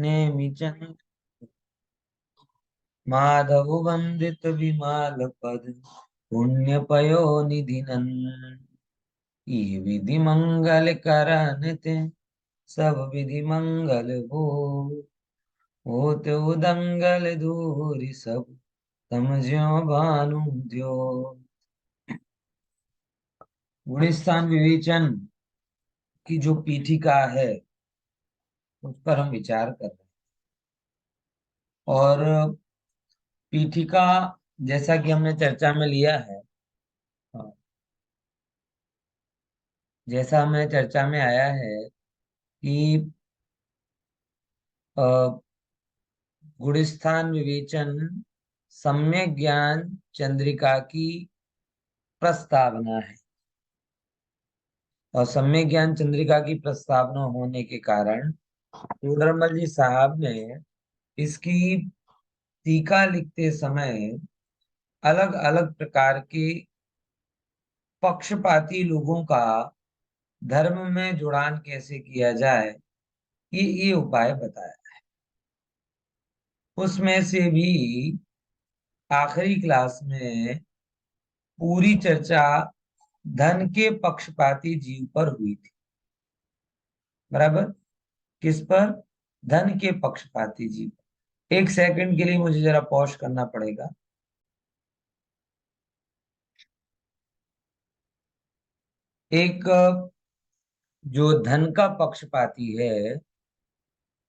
नेमि चंद माधव वंदित विमाल पद पुण्य पयो निधि नंद। ये विधि मंगल करन ते सब विधि मंगल हो। होत उदंगल दूरी सब समझ्यो भानु द्यो। गुणस्थान विवेचन की जो पीठिका है उस पर हम विचार कर रहे हैं। और पीठिका जैसा कि हमने चर्चा में लिया है, हाँ, जैसा हमें चर्चा में आया है कि अ, गुणस्थान विवेचन सम्यक ज्ञान चंद्रिका की प्रस्तावना है। और सम्यक ज्ञान चंद्रिका की प्रस्तावना होने के कारण टोडरमल जी साहब ने इसकी टीका लिखते समय अलग अलग प्रकार के पक्षपाती लोगों का धर्म में जुड़ान कैसे किया जाए, ये उपाय बताया। उसमें से भी आखिरी क्लास में पूरी चर्चा धन के पक्षपाती जीव पर हुई थी। बराबर। किस पर? धन के पक्षपाती जीव। एक सेकंड के लिए मुझे जरा पॉज करना पड़ेगा। एक जो धन का पक्षपाती है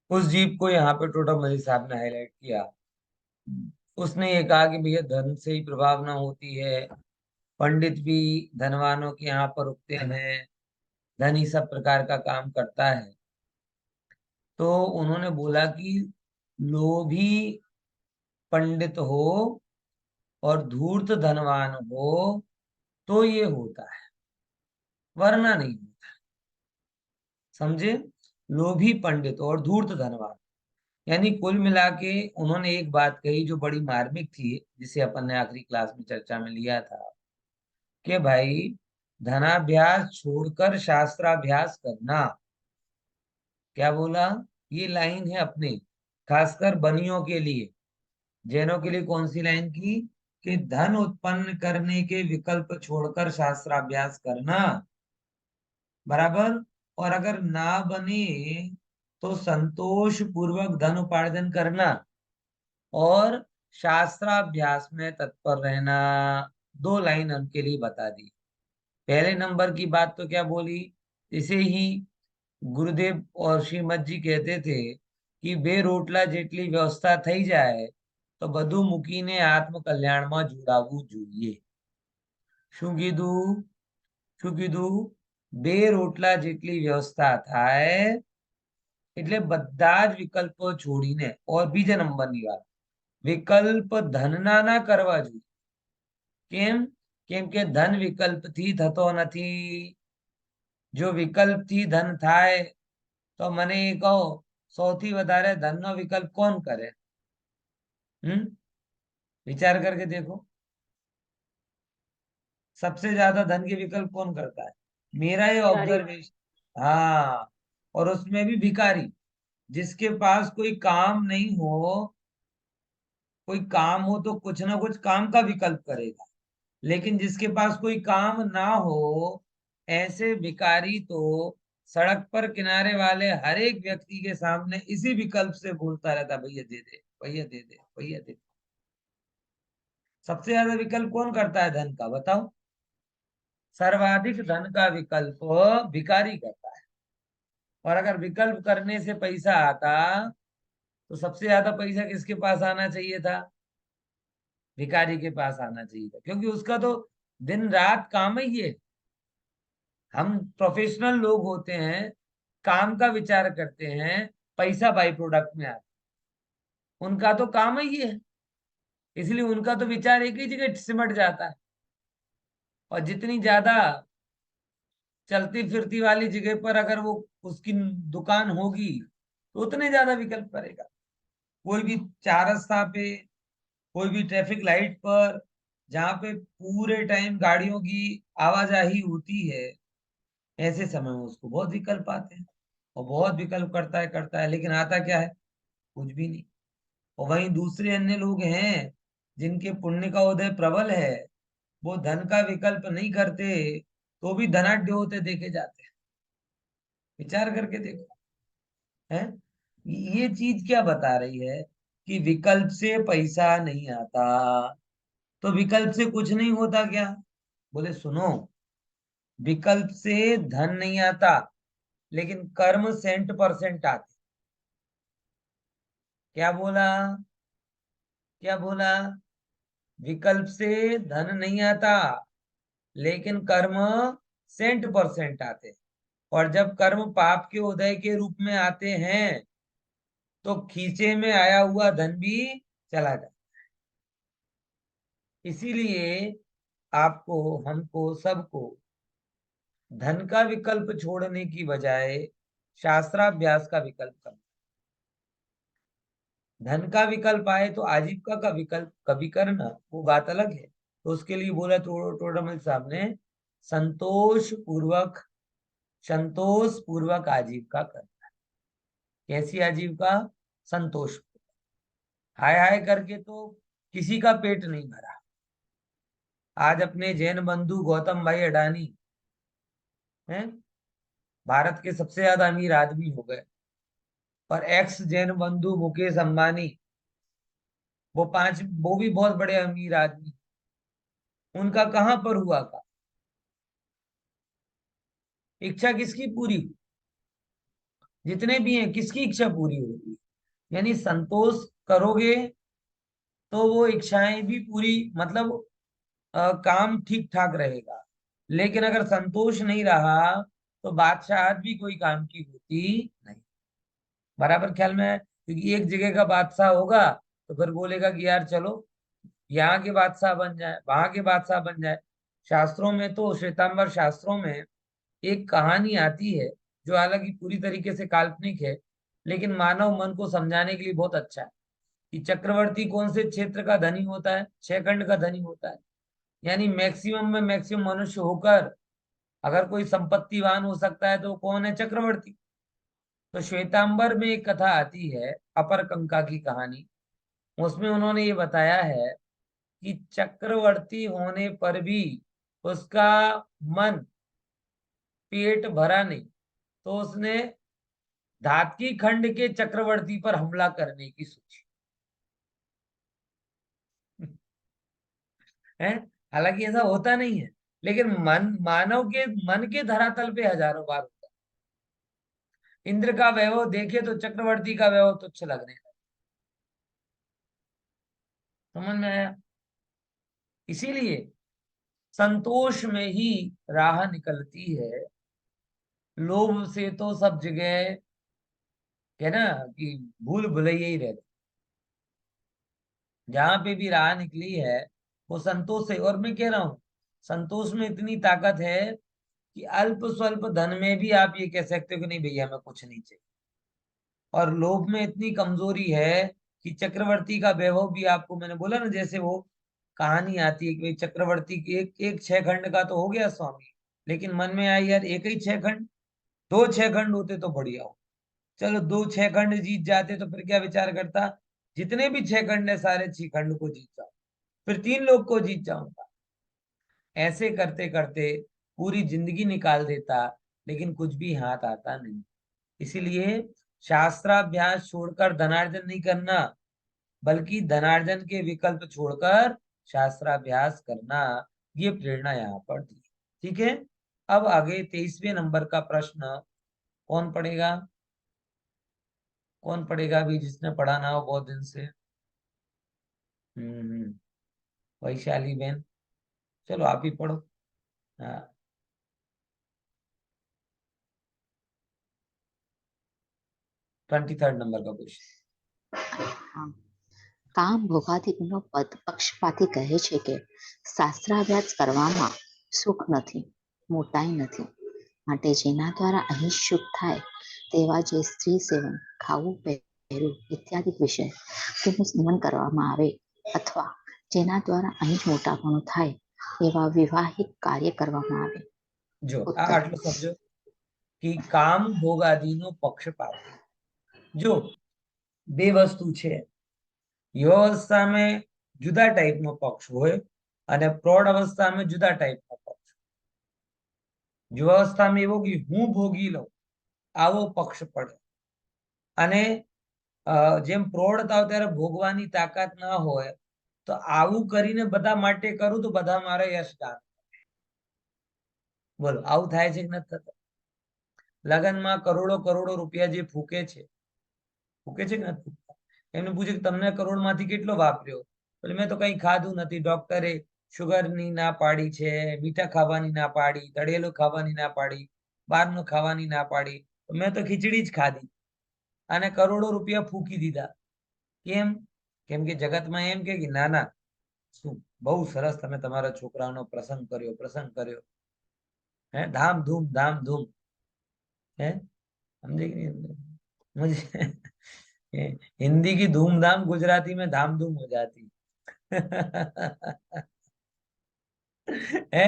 उस जीव को यहाँ पे टोटा मजी साहब ने हाईलाइट किया। उसने ये कहा कि भैया धन से ही प्रभाव ना होती है, पंडित भी धनवानों के यहाँ पर रुकते हैं, धन ही सब प्रकार का काम करता है। तो उन्होंने बोला कि लोभी पंडित हो और धूर्त धनवान हो तो ये होता है, वरना नहीं होता। समझे? लोभी पंडित और धूर्त धनवान, यानी कुल मिला के उन्होंने एक बात कही जो बड़ी मार्मिक थी, जिसे अपन ने आखिरी क्लास में चर्चा में लिया था कि भाई धनाभ्यास छोड़कर शास्त्राभ्यास करना। क्या बोला? ये लाइन है अपनी, खासकर बनियों के लिए। जैनों के लिए कौन सी लाइन की? कि धन उत्पन्न करने के विकल्प छोड़कर शास्त्राभ्यास करना। बराबर। और अगर ना बने तो संतोष पूर्वक धन उपार्जन करना और शास्त्राभ्यास में तत्पर रहना। दो लाइन उनके लिए बता दी। पहले नंबर की बात तो क्या बोली? इसे ही गुरुदेव और श्रीमद जी कहते थे कि बे रोटला जेटली व्यवस्था થઈ જાય तो બધું મૂકીને આત્મ કલ્યાણમાં જોડાવવું જોઈએ। શું કીધું? શું કીધું? બે રોટલા જેટલી વ્યવસ્થા થાય એટલે બધા જ વિકલ્પો છોડીને, और બીજા નંબરની વાત, વિકલ્પ ધનના ના કરવા જોઈએ। કેમ? કેમ કે ધન વિકલ્પથી થતો નથી। જો વિકલ્પથી ધન થાય તો મને એ કહો, સૌથી વધારે ધનનો વિકલ્પ કોણ કરે? विचार करके देखो, सबसे ज्यादा धन के विकल्प कौन करता है? मेरा ये भिखारी। ऑब्जर्वेशन। हाँ। और उसमें भी भिखारी, जिसके पास कोई काम नहीं हो। कोई काम हो तो कुछ ना कुछ काम का विकल्प करेगा, लेकिन जिसके पास कोई काम ना हो, ऐसे भिखारी तो सड़क पर किनारे वाले हर एक व्यक्ति के सामने इसी विकल्प से बोलता रहता, भैया दे दे, भैया दे दे, भैया दे दे। सबसे ज्यादा विकल्प कौन करता है धन का, बताओ? सर्वाधिक धन का विकल्प भिखारी करता है। और अगर विकल्प करने से पैसा आता तो सबसे ज्यादा पैसा किसके पास आना चाहिए था? भिखारी के पास आना चाहिए था, क्योंकि उसका तो दिन रात काम ही है। हम प्रोफेशनल लोग होते हैं, काम का विचार करते हैं, पैसा बाई प्रोडक्ट में आता है। उनका तो काम ही है, इसलिए उनका तो विचार एक ही जगह सिमट जाता है। और जितनी ज्यादा चलती फिरती वाली जगह पर अगर वो उसकी दुकान होगी तो उतने ज्यादा विकल्प करेगा। कोई भी चार रास्ता पे, कोई भी ट्रैफिक लाइट पर, जहां पे पूरे टाइम गाड़ियों की आवाजाही होती है, ऐसे समय में उसको बहुत विकल्प आते हैं। और बहुत विकल्प करता है, लेकिन आता क्या है? कुछ भी नहीं। और वहीं दूसरे अन्य लोग हैं जिनके पुण्य का उदय प्रबल है, वो धन का विकल्प नहीं करते तो भी धनाढ्य होते देखे जाते हैं। विचार करके देखो। है, ये चीज क्या बता रही है कि विकल्प से पैसा नहीं आता। तो विकल्प से कुछ नहीं होता क्या? बोले सुनो, विकल्प से धन नहीं आता, लेकिन कर्म 100% आते। क्या बोला? क्या बोला? विकल्प से धन नहीं आता, लेकिन कर्म 100% आते। और जब कर्म पाप के उदय के रूप में आते हैं तो खींचे में आया हुआ धन भी चला जाता। इसीलिए आपको, हमको, सबको धन का विकल्प छोड़ने की बजाय शास्त्राभ्यास का विकल्प करना। धन का विकल्प आए तो आजीविका का विकल्प कभी करना, वो बात अलग है। तो उसके लिए बोला टोडरमल साहब ने, संतोष पूर्वक आजीविका करना। कैसी आजीविका? संतोष। हाय हाय करके तो किसी का पेट नहीं भरा। आज अपने जैन बंधु गौतम भाई अडानी हैं, भारत के सबसे ज्यादा अमीर आदमी हो गए। और एक्स जैन बंधु मुकेश अंबानी, वो भी बहुत बड़े अमीर आदमी। उनका कहां पर हुआ का? इच्छा किसकी पूरी हुई? जितने भी हैं किसकी इच्छा पूरी होगी? यानी संतोष करोगे तो वो इच्छाएं भी पूरी, मतलब काम ठीक ठाक रहेगा। लेकिन अगर संतोष नहीं रहा तो बादशाहत भी कोई काम की होती नहीं। बराबर ख्याल में है? क्योंकि एक जगह का बादशाह होगा तो फिर बोलेगा कि यार चलो यहाँ के बादशाह बन जाए, वहां के बादशाह बन जाए। शास्त्रों में तो, श्वेतांबर शास्त्रों में एक कहानी आती है जो हालांकि पूरी तरीके से काल्पनिक है, लेकिन मानव मन को समझाने के लिए बहुत अच्छा है। कि चक्रवर्ती कौन से क्षेत्र का धनी होता है? 6 खंड का धनी होता है। यानी मैक्सिमम में मैक्सिमम मनुष्य होकर अगर कोई संपत्तिवान हो सकता है तो कौन है? चक्रवर्ती। तो श्वेतांबर में एक कथा आती है, अपर कंका की कहानी। उसमें उन्होंने ये बताया है कि चक्रवर्ती होने पर भी उसका मन, पेट भरा नहीं, तो उसने धातकी खंड के चक्रवर्ती पर हमला करने की सोची है। हालांकि ऐसा होता नहीं है, लेकिन मन, मानव के मन के धरातल पे हजारों बार होता है। इंद्र का वैभव देखे तो चक्रवर्ती का वैभव तुच्छ लगने लगा। समझ में आया? इसीलिए संतोष में ही राह निकलती है। लोभ से तो सब जगह है ना, कि भूल भुलैया ही रहती। जहां पे भी राह निकली है वो संतोष से। और मैं कह रहा हूं, संतोष में इतनी ताकत है कि अल्प स्वल्प धन में भी आप ये कह सकते हो कि नहीं भैया मैं कुछ नहीं चाहिए। और लोभ में इतनी कमजोरी है कि चक्रवर्ती का वैभव भी, आपको मैंने बोला ना, जैसे वो कहानी आती है कि भाई चक्रवर्ती के एक एक 6 खंड का तो हो गया स्वामी, लेकिन मन में आई यार एक ही 6 खंड, 2 6 खंड होते तो बढ़िया हो। चलो 2 6 खंड जीत जाते तो फिर क्या विचार करता, जितने भी 6 खंड है सारे 6 खंड को जीत जाओ, फिर 3 लोग को जीत जाऊंगा। ऐसे करते करते पूरी जिंदगी निकाल देता, लेकिन कुछ भी हाथ आता नहीं। इसीलिए शास्त्राभ्यास छोड़कर धनार्जन नहीं करना, बल्कि धनार्जन के विकल्प छोड़कर शास्त्राभ्यास करना, ये प्रेरणा यहाँ पर दी। ठीक है। अब आगे 23वें नंबर का प्रश्न कौन पढ़ेगा? कौन पढ़ेगा अभी, जिसने पढ़ा ना हो बहुत दिन से? हम्म। वैशाली बहन, चलो आप ही पढ़ो। हाँ, 23rd नंबर का क्वेश्चन। હા. કામ ભોગાદિકનો પક્ષપાતી કહે છે કે શાસ્ત્રાભ્યાસ કરવામાં સુખ નથી, મોટાઈ નથી. માટે જેના દ્વારા અહીં સુખ થાય તેવા જે સ્ત્રી સેવન, ખાવું, પહેરવું ઇત્યાદિ વિશે તેનું નિયમન કરવામાં આવે, અથવા જેના દ્વારા અહીં જ મોટાપણું થાય એવા વિવાહિક કાર્ય કરવામાં આવે. જો આ ઉત્તર. આટલું સમજો कि काम भोग आदि नो पक्षपाती। जो બે વસ્તુ છે. યુવાવસ્થામાં જુદા ટાઈપનો પક્ષ હોય અને પ્રૌઢ અવસ્થામાં જુદા ટાઈપનો પક્ષ. યુવાવસ્થામાં એવો કે હું ભોગી લઉં આવો પક્ષ પડે, અને જેમ પ્રૌઢ થાવ ત્યારે ભોગવાની તાકાત ના હોય તો આવું કરીને બધા માટે કરું તો બધા મારે યશગાન. બોલો આવું થાય છે કે નથી થતું? લગનમાં કરોડો કરોડો રૂપિયા જે ફૂકે છે કે નથી ફૂકતા? એમને પૂછે કે તમને કરોડમાંથી કેટલો વાપર્યો? એટલે મેં તો કઈ ખાધું નથી, ડોક્ટરે શુગરની ના પાડી છે, મીઠા ખાવાની ના પાડી, તળેલું ખાવાની ના પાડી, બહારનું ખાવાની ના પાડી, મેં તો ખીચડી જ ખાધી અને કરોડો રૂપિયા ફૂકી દીધા. કેમ? કેમ કે જગતમાં એમ કે ના ના, શું બહુ સરસ તમે તમારા છોકરાનો પ્રસંગ કર્યો હે, धाम धूम है, समझे कि नहीं? मुझे हिंदी की धूमधाम गुजराती में धाम धूम हो जाती है,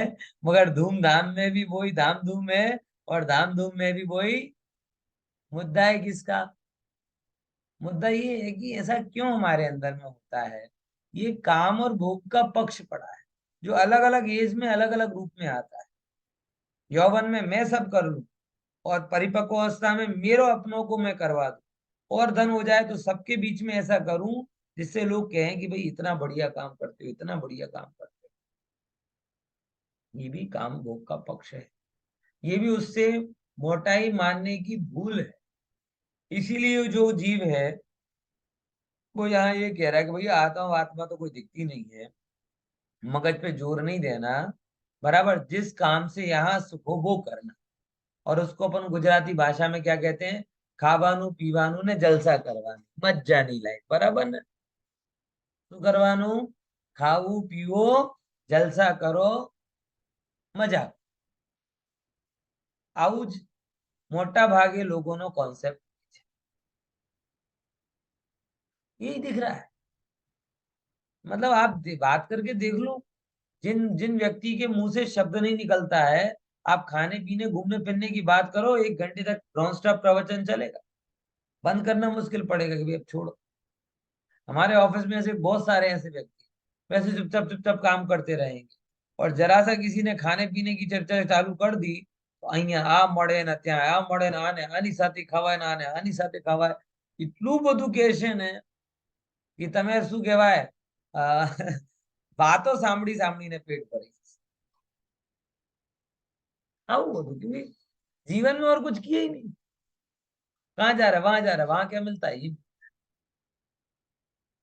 मगर धूमधाम में भी वही धाम धूम है और धाम धूम में भी वही मुद्दा है. किसका मुद्दा? ये है कि ऐसा क्यों हमारे अंदर में होता है? ये काम और भोग का पक्ष पड़ा है, जो अलग अलग एज में अलग अलग रूप में आता है. यौवन में मैं सब कर लूं और परिपक्व अवस्था में मेरे अपनों को मैं करवा दूं, और धन हो जाए तो सबके बीच में ऐसा करूं जिससे लोग कहें कि भाई इतना बढ़िया काम करते हो, इतना बढ़िया काम करते हो. ये भी काम भोग का पक्ष है. ये भी उससे मोटाई मानने की भूल है. इसीलिए जो जीव है वो यहाँ ये कह रहा है कि भैया आता हूँ, आत्मा तो कोई दिखती नहीं है, मगज पे जोर नहीं देना, बराबर जिस काम से यहाँ सुख हो वो करना. और उसको अपन गुजराती भाषा में क्या कहते हैं? खावानू पीवानू ने जलसा करवानी, मज्जानी लाइफ. बराबर ने? શું કરવાનું? ખાવું પીવો, જલસા કરો, મજા. આવું જ મોટા ભાગે લોકોનો કોન્સેપ્ટ છે. यही दिख रहा है. मतलब आप बात करके देख लो, जिन जिन व्यक्ति के मुंह से शब्द नहीं निकलता है, आप खाने पीने घूमने फिरने की बात करो, 1 घंटे तक नॉन स्टॉप प्रवचन चलेगा. बंद करना मुश्किल पड़ेगा कि भाई अब छोड़ो. हमारे ऑफिस में ऐसे बहुत सारे ऐसे व्यक्ति वैसे चुपचाप चुपचाप काम करते रहेंगे, और जरा सा किसी ने खाने पीने की चर्चा चालू कर दी तो અહીંયા આ મળે ને ત્યાં આ મળે ને આને આની સાથે ખવાય ને આને આની સાથે ખવાય. એટલું બધું કહેશે ને કે તમે શું કહેવાય, વાતો સાંભળી સાંભળીને પેટ ભરી જશે. આવું બધું क्योंकि जीवन में और कुछ किया ही नहीं. कहाँ जा रहा है? वहां जा रहा है. वहां क्या मिलता है?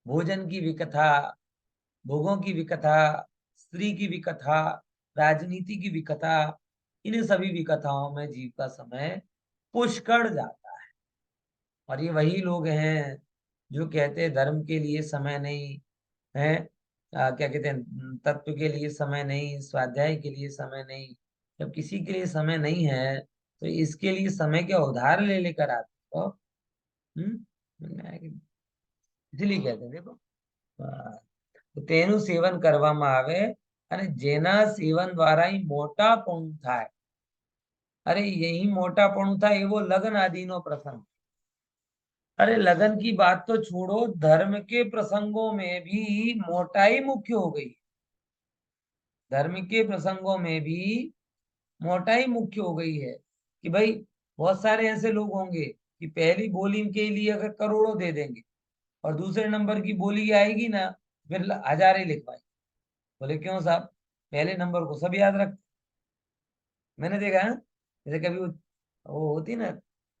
भोजन की विकथा, भोगों की विकथा, स्त्री की विकथा, राजनीति की विकथा, इन सभी विकथाओं में जीव का समय पुष्कड़ जाता है. और ये वही लोग हैं जो कहते हैं धर्म के लिए समय नहीं है, क्या कहते हैं, तत्व के लिए समय नहीं, स्वाध्याय के लिए समय नहीं. जब किसी के लिए समय नहीं है तो इसके लिए समय के उधार ले लेकर आते हो. इसलिए कहते हैं देखो, તો તેનું સેવન કરવામાં આવે, અને જેના સેવન દ્વારા મોટાપણું થાય. અરે यही मोटापणुं था एवो लगन आदि नो प्रसंग. अरे लगन की बात तो छोड़ो, धर्म के प्रसंगों में भी मोटाई मुख्य हो गई. धर्म के प्रसंगों में भी मोटाई मुख्य हो गई है कि भाई बहुत सारे ऐसे लोग होंगे कि पहली बोली के लिए अगर करोड़ों दे देंगे और दूसरे नंबर की बोली आएगी ना फिर हजारें लिखवाएंगे. बोले क्यों साहब? पहले नंबर को सब याद रखते. मैंने देखा है जैसे कभी वो होती ना,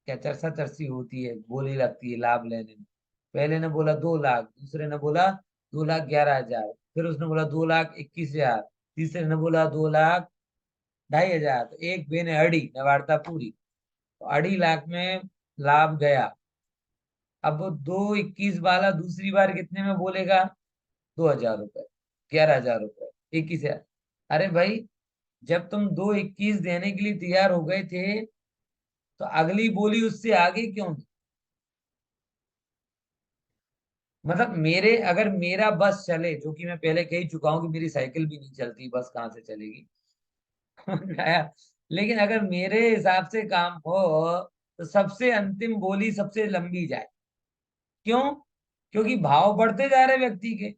क्या चरसा चरसी होती है, बोली लगती है लाभ लेने में. पहले ने बोला 2 लाख, दूसरे ने बोला 2,11,000, फिर उसने बोला 2,21,000, तीसरे ने बोला 2,02,500. तो एक बे ने अड़ी ने वार्ता पूरी, तो 2.5 लाख में लाभ गया. अब वो 2,21 वाला दूसरी बार कितने में बोलेगा? 2,000 रुपए, 11,000 रुपए, 21,000. अरे भाई जब तुम 2,21 देने के लिए तैयार हो गए थे तो अगली बोली उससे आगे क्यों नहीं? मतलब मेरे अगर मेरा बस चले, जो कि मैं पहले कह ही चुका हूं कि मेरी साइकिल भी नहीं चलती, बस कहां से चलेगी. लेकिन अगर मेरे हिसाब से काम हो तो सबसे अंतिम बोली सबसे लंबी जाए. क्यों? क्योंकि भाव बढ़ते जा रहे व्यक्ति के।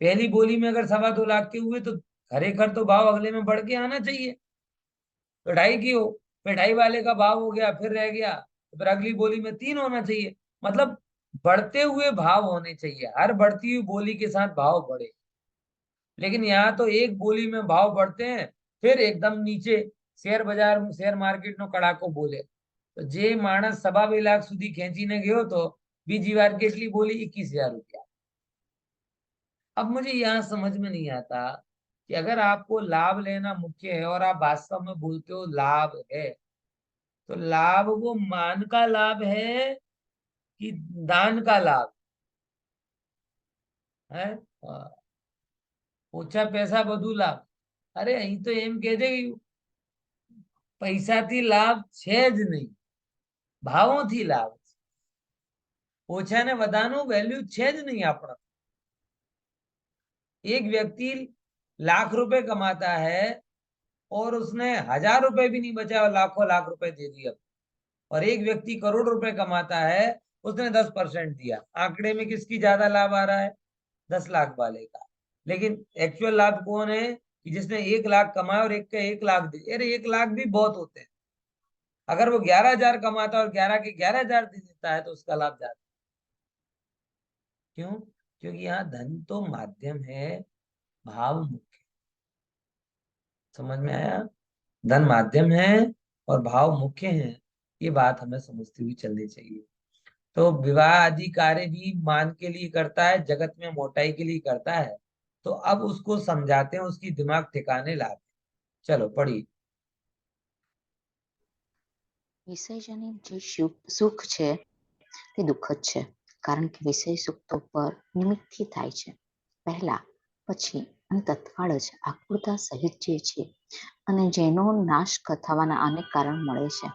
पहली बोली में अगर 2.25 लाख के हुए तो खरेखर तो भाव अगले में बढ़ के आना चाहिए। तो 2.5 की हो, फिर 2.5 वाले का भाव हो गया, फिर रह गया, तो फिर अगली बोली में 3 होना चाहिए। मतलब बढ़ते हुए भाव होने चाहिए, हर बढ़ती हुई बोली के साथ भाव बढ़े। लेकिन यहाँ तो एक बोली में भाव बढ़ते हैं, फिर एकदम नीचे शेयर बाजार शेयर मार्केट नो कड़ाको बोले। तो जे मानस 2.5 लाख સુધી ખેંચીને ગયો તો બીજી વાર કેટલી બોલી? 21,000 रुपया। अब मुझे यहाँ समझ में नहीं आता कि अगर आपको लाभ लेना मुख्य है और आप वास्तव में बोलते हो लाभ है, तो लाभ वो मान का लाभ है कि दान का लाभ है? ઓછા પૈસા બધું લાભ। અરે અહીં તો એમ કે છે કે પૈસાથી લાભ છે જ નહીં, ભાવોથી લાભ છે। ઓછા ને બધાનું વેલ્યુ છે જ નહીં આપણા। एक व्यक्ति लाख रुपए कमाता है और उसने 1,000 रुपए भी नहीं बचाए और लाखों लाख रुपए दे दिए। और एक व्यक्ति करोड़ रुपए कमाता है, उसने 10% दिया। आंकड़े में किसकी ज्यादा लाभ आ रहा है? 10 लाख वाले का। लेकिन एक्चुअल लाभ कौन है? कि जिसने 1 लाख कमाया और एक का 1 लाख दे। अरे 1 लाख भी बहुत होते हैं। अगर वो 11,000 कमाता है और 11 के 11,000 दे देता है तो उसका लाभ ज्यादा। क्यों? क्योंकि यहाँ धन तो माध्यम है, भाव मुख्य। समझ में आया? धन माध्यम है और भाव मुख्य है। ये बात हमें समझती हुई चलनी चाहिए। तो विवाह आदि कार्य भी मान के लिए करता है, जगत में मोटाई के लिए करता है। तो अब उसको समझाते हैं, उसकी दिमाग ठिकाने लाते हैं। चलो पढ़िए। વિષયજનિત જે સુખ છે તે દુઃખદ છે, કારણ કે વિષય સુખ તો પર નિમિત્તથી થાય છે, પહેલા પછી અને તત્કાળ જ આકૃતા સહિત જે છે અને જેનો નાશ થવાના અનેક કારણ મળે છે,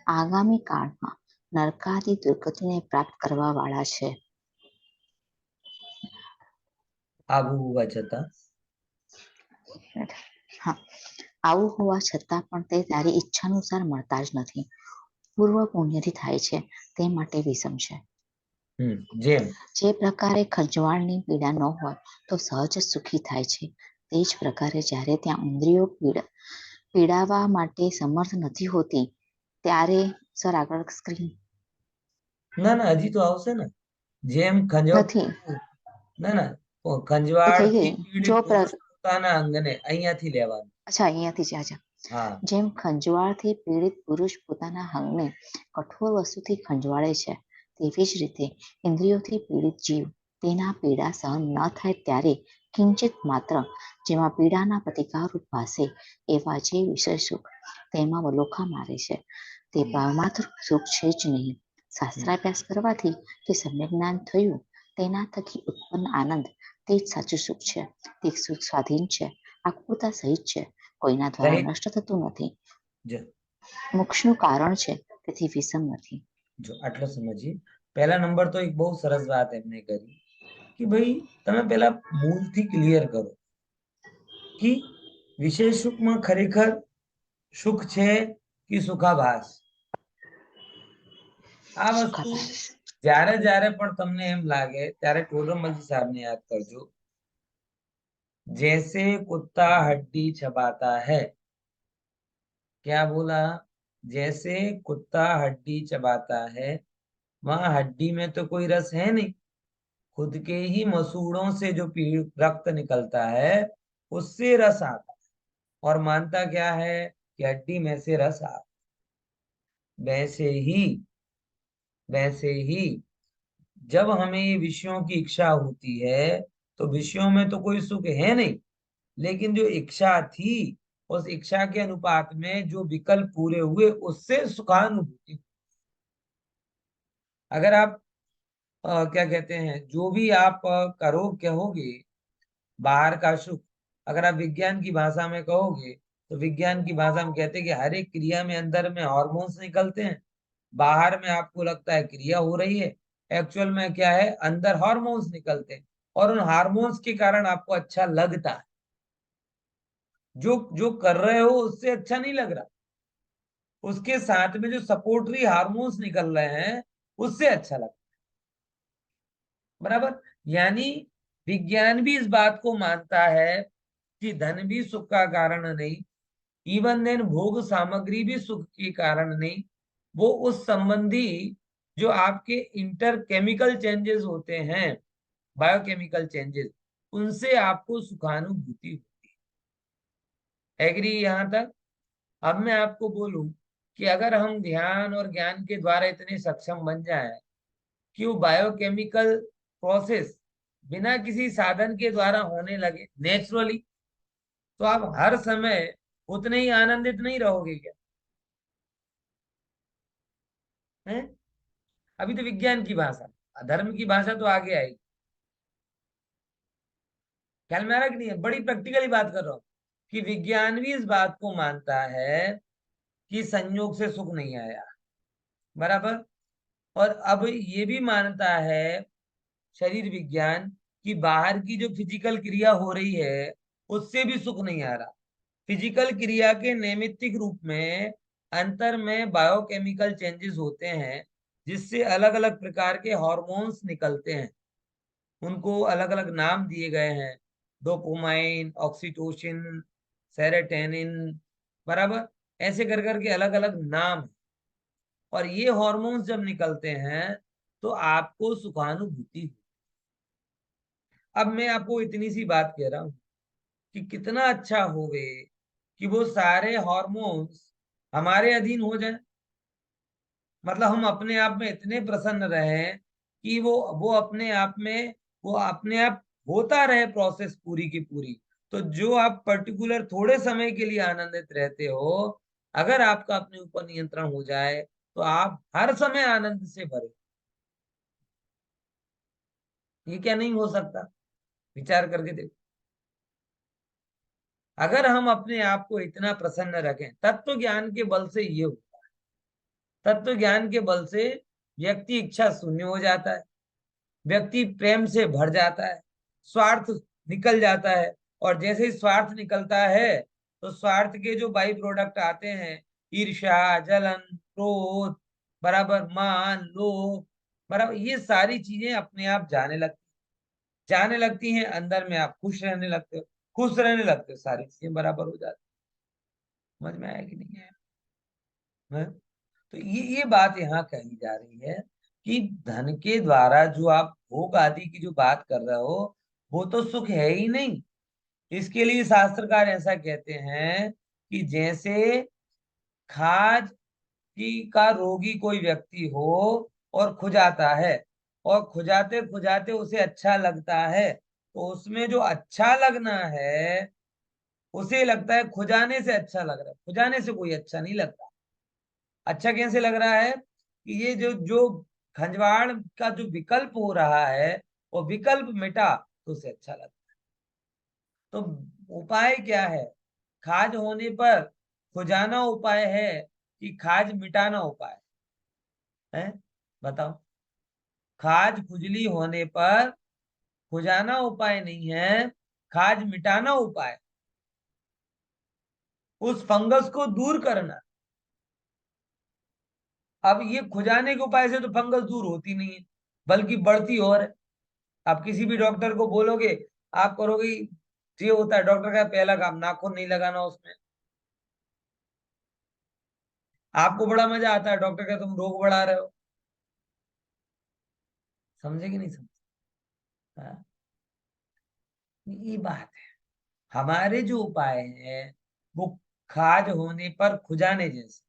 આગામી કાળમાં નરકાદી દુર્ગતિને પ્રાપ્ત કરવા વાળા છે। આવું હોવા છતાં હા, આવું હોવા છતાં પણ તે તારી ઈચ્છાનુસાર મળતા જ નથી, પૂર્વ પુણ્યથી થાય છે તે માટે વિષમ છે। જેમ જે પ્રકારે ખંજવાળની પીડા ન હોય તો સહજ જ સુખી થાય છે, તે જ પ્રકારે જ્યારે ત્યાં ઇન્દ્રિયો પીડાવા માટે સમર્થ નથી હોતી ત્યારે સર આગળ સ્ક્રીન ના ના હજી તો આવશે ને। જેમ ખંજવાળ નથી ના ના એ થઈ ખંજવાળથી ગઈ પીડિત જો પુરુષ પોતાના અંગને અહીંયાથી લેવાનું। અચ્છા અહીંયાથી જ આજા હા જેમ ખંજવાળથી પીડિત પુરુષ પોતાના અંગને કઠોર વસ્તુથી ખંજવાળે છે, તેવી જ રીતે ઇન્દ્રિયોથી પીડિત જીવ તેના પીડા સહન ન થાય ત્યારે કિંચિત માત્ર જેમાં પીડાના પ્રતિકારરૂપ ભાસે એવા જે વિષય સુખ તેમાં વલોખા મારે છે, તે પરમાર્થ સુખ છે જ નહીં। શાસ્ત્રાભ્યાસ કરવાથી જે સમ્યક જ્ઞાન થયું તેના થકી ઉત્પન્ન આનંદ તે જ સાચું સુખ છે। તે સુખ સ્વાધીન છે, આકૃતા સહિત છે, કોઈના દ્વારા સહિત નષ્ટ થતું નથી, જો મોક્ષનું કારણ છે, તેથી વિષમ નથી। જો આટલો સમજીએ। પહેલા નંબર તો એક બહુ સરસ વાત એમને કરી કે ભાઈ તમે પેલા મૂળથી ક્લિયર કરો कि विषय सुख में खरेखर सुख છે કે સુખાભાસ। આ વસ્તુ સુખાભાસ જ્યારે જ્યારે પણ તમને એમ લાગે ત્યારે ટોડરમલજી સાહેબને યાદ કરજો। जैसे कुत्ता हड्डी चबाता है। क्या बोला? जैसे कुत्ता हड्डी चबाता है, वहां हड्डी में तो कोई रस है नहीं। खुद के ही मसूड़ों से जो रक्त निकलता है उससे रस आता है। और मानता क्या है कि हड्डी में से रस आता। वैसे ही वैसे ही जब हमें ये विषयों की इच्छा होती है तो विषयों में तो कोई सुख है नहीं, लेकिन जो इच्छा थी उस इच्छा के अनुपात में जो विकल्प पूरे हुए उससे सुखानुभूति। अगर आप क्या कहते हैं, जो भी आप करो कहोगे बाहर का सुख, अगर आप विज्ञान की भाषा में कहोगे तो विज्ञान की भाषा में कहते हैं कि हर एक क्रिया में अंदर में हार्मोन्स निकलते हैं। बाहर में आपको लगता है क्रिया हो रही है, एक्चुअल में क्या है, अंदर हार्मोन्स निकलते हैं और उन हार्मोन्स के कारण आपको अच्छा लगता है। जो जो कर रहे हो उससे अच्छा नहीं लग रहा, उसके साथ में जो सपोर्टरी हार्मोन्स निकल रहे हैं उससे अच्छा लगता है। बराबर। यानी विज्ञान भी इस बात को मानता है कि धन भी सुख का कारण नहीं, इवन देन भोग सामग्री भी सुख के कारण नहीं, वो उस संबंधी जो आपके इंटर केमिकल चेंजेस होते हैं, बायोकेमिकल चेंजेस, उनसे आपको सुखानुभूति होती है। एग्री यहां तक? अब मैं आपको बोलूं कि अगर हम ध्यान और ज्ञान के द्वारा इतने सक्षम बन जाएं कि वो बायोकेमिकल प्रोसेस बिना किसी साधन के द्वारा होने लगे नेचुरली, तो आप हर समय उतने ही आनंदित नहीं रहोगे क्या? हैं? अभी तो विज्ञान की भाषा, धर्म की भाषा तो आगे आएगी। ख्याल में आ रहा कि नहीं है? बड़ी प्रैक्टिकली बात कर रहा हूं कि विज्ञान भी इस बात को मानता है कि संयोग से सुख नहीं आया, बराबर। और अब ये भी मानता है शरीर विज्ञान कि बाहर की जो फिजिकल क्रिया हो रही है उससे भी सुख नहीं आ रहा। फिजिकल क्रिया के नैमित्तिक रूप में अंतर में बायोकेमिकल चेंजेस होते हैं, जिससे अलग अलग प्रकार के हॉर्मोन्स निकलते हैं। उनको अलग अलग नाम दिए गए हैं, डोपामाइन, ऑक्सीटोसिन, सेरोटोनिन, बराबर। ऐसे कर करके अलग अलग नाम है। और ये हॉर्मोन्स जब निकलते हैं तो आपको सुखानुभूति होती है। अब मैं आपको इतनी सी बात कह रहा हूं कि कितना अच्छा होवे कि वो सारे हॉर्मोन्स हमारे अधीन हो जाए, मतलब हम अपने आप में इतने प्रसन्न रहें कि वो अपने आप में, वो अपने आप होता रहे प्रोसेस पूरी की पूरी। तो जो आप पर्टिकुलर थोड़े समय के लिए आनंदित रहते हो, अगर आपका अपने ऊपर नियंत्रण हो जाए तो आप हर समय आनंद से भरे। ये क्या नहीं हो सकता? विचार करके देखो। अगर हम अपने आप को इतना प्रसन्न रखें, तत्व ज्ञान के बल से ये हो, तत्व ज्ञान के बल से व्यक्ति इच्छा शून्य हो जाता है, व्यक्ति प्रेम से भर जाता है, स्वार्थ निकल जाता है। और जैसे ही स्वार्थ निकलता है तो स्वार्थ के जो बाई प्रोडक्ट आते हैं, ईर्ष्या, जलन, क्रोध, बराबर, मान, लोभ, बराबर, ये सारी चीजें अपने आप जाने लगती हैं। अंदर में आप खुश रहने लगते हो, खुश रहने लगते हो, सारी चीजें बराबर हो जाती। समझ में आया कि नहीं है? तो ये बात यहाँ कही जा रही है कि धन के द्वारा जो आप भोग आदि की जो बात कर रहे हो, वो तो सुख है ही नहीं। इसके लिए शास्त्रकार ऐसा कहते हैं कि जैसे खाज की का रोगी कोई व्यक्ति हो और खुजाता है, और खुजाते खुजाते उसे अच्छा लगता है, तो उसमें जो अच्छा लगना है उसे लगता है खुजाने से अच्छा लग रहा है, खुजाने से कोई अच्छा नहीं लगता। अच्छा कैसे लग रहा है कि ये जो जो खंजवाड़ का जो विकल्प हो रहा है, वो विकल्प मिटा तो उसे अच्छा लगता है। तो उपाय क्या है? खाज होने पर खुजाना उपाय है कि खाज मिटाना उपाय है? बताओ। खाज खुजली होने पर खुजाना उपाय नहीं है, खाज मिटाना उपाय, उस फंगस को दूर करना। अब ये खुजाने के उपाय से तो फंगस दूर होती नहीं है, बल्कि बढ़ती और है। आप किसी भी डॉक्टर को बोलोगे, आप करोगे, ये होता है डॉक्टर का पहला काम, नाखून नहीं लगाना उसमें। आपको बड़ा मजा आता है, डॉक्टर का तुम रोग बढ़ा रहे हो। समझे कि नहीं समझे? हाँ, ये बात है। हमारे जो उपाय हैं वो खाज होने पर खुजाने जैसे,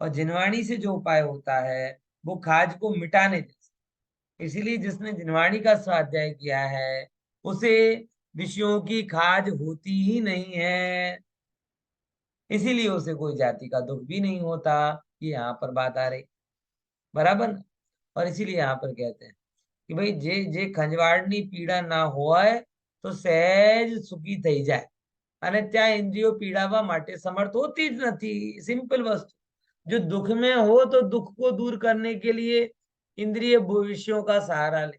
और जिनवाणी से जो उपाय होता है वो खाज को मिटाने जैसे। इसीलिए जिसने जिनवाणी का स्वाध्याय किया है उसे विषयों की खाज होती ही नहीं है, इसीलिए उसे कोई जाति का दुख भी नहीं होता। ये यहाँ पर बात आ रही, बराबर ना? और इसीलिए यहाँ पर कहते हैं कि भाई जे जे खंजवाड़नी पीड़ा ना होए तो सहज सुखी થઈ જાય, અને ત્યાં इंद्रियो पीड़ावा माटे समर्थ होती જ નથી। सिंपल वस्तु, जो दुख में हो तो दुख को दूर करने के लिए इंद्रिय विषयों का सहारा ले,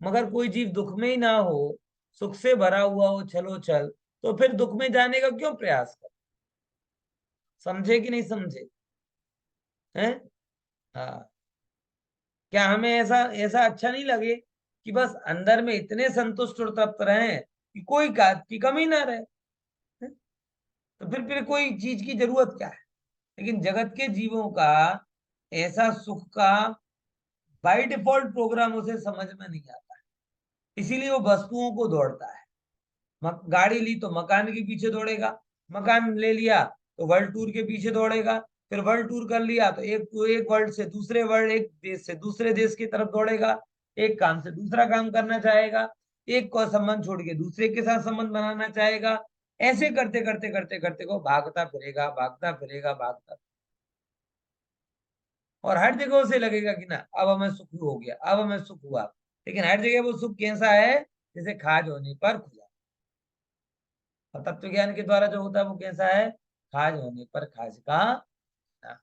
मगर कोई जीव दुख में ही ना हो, सुख से भरा हुआ हो, चलो चल, तो फिर दुख में जाने का क्यों प्रयास कर? समझे कि नहीं समझे? हैं? हाँ। क्या हमें ऐसा ऐसा अच्छा नहीं लगे कि बस अंदर में इतने संतुष्ट और तृप्त रहे कि कोई बात की कमी ना रहे। तो फिर कोई चीज की जरूरत क्या है। लेकिन जगत के जीवों का ऐसा सुख का बाय डिफॉल्ट प्रोग्राम उसे समझ में नहीं आता, इसीलिए वो वस्तुओं को दौड़ता है। गाड़ी ली तो मकान के पीछे दौड़ेगा, मकान ले लिया तो वर्ल्ड टूर के पीछे दौड़ेगा, फिर वर्ल्ड टूर कर लिया तो एक वर्ल्ड से दूसरे वर्ल्ड, एक देश से दूसरे देश की तरफ दौड़ेगा, एक काम से दूसरा काम करना चाहेगा, एक को संबंध छोड़ के दूसरे के साथ संबंध बनाना चाहेगा। ऐसे करते करते करते करते को भागता फिरेगा, भागता फिरेगा, भागता। और हर जगह उसे लगेगा कि ना अब हमें सुख हो गया, अब हमें सुख हुआ। लेकिन हर जगह वो सुख कैसा है, जैसे खाज होने पर खुदा। और तत्व ज्ञान के द्वारा जो होता है वो कैसा है, खाज होने पर खाज का ना।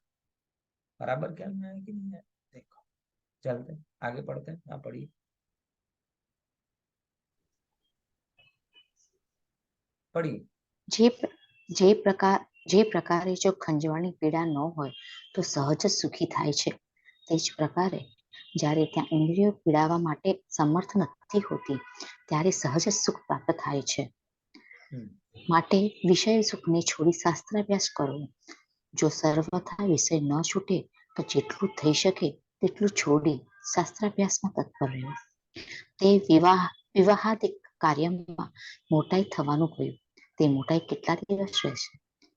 बराबर क्या है कि नहीं है। देखो, चलते हैं, आगे पढ़ते हैं। हाँ, पढ़िए, पढ़िए। જે જે પ્રકાર જે પ્રકારે જો ખંજવાળની પીડા ન હોય તો સહજ જ સુખી થાય છે, તે જ પ્રકારે જ્યારે ત્યાં ઇન્દ્રિયો પીડાવા માટે સમર્થ નથી હોતી ત્યારે સહજ જ સુખ પ્રાપ્ત થાય છે. માટે વિષય સુખને છોડી શાસ્ત્રાભ્યાસ કરવો. જો સર્વથા વિષય ન છૂટે તો જેટલું થઈ શકે તેટલું છોડી શાસ્ત્રાભ્યાસમાં તત્પર રહેવું. તે વિવાહાદિક કાર્યમાં મોટાઈ થવાનું કહ્યું. તે મોટાઈ કેટલા દિવસ રહેશે?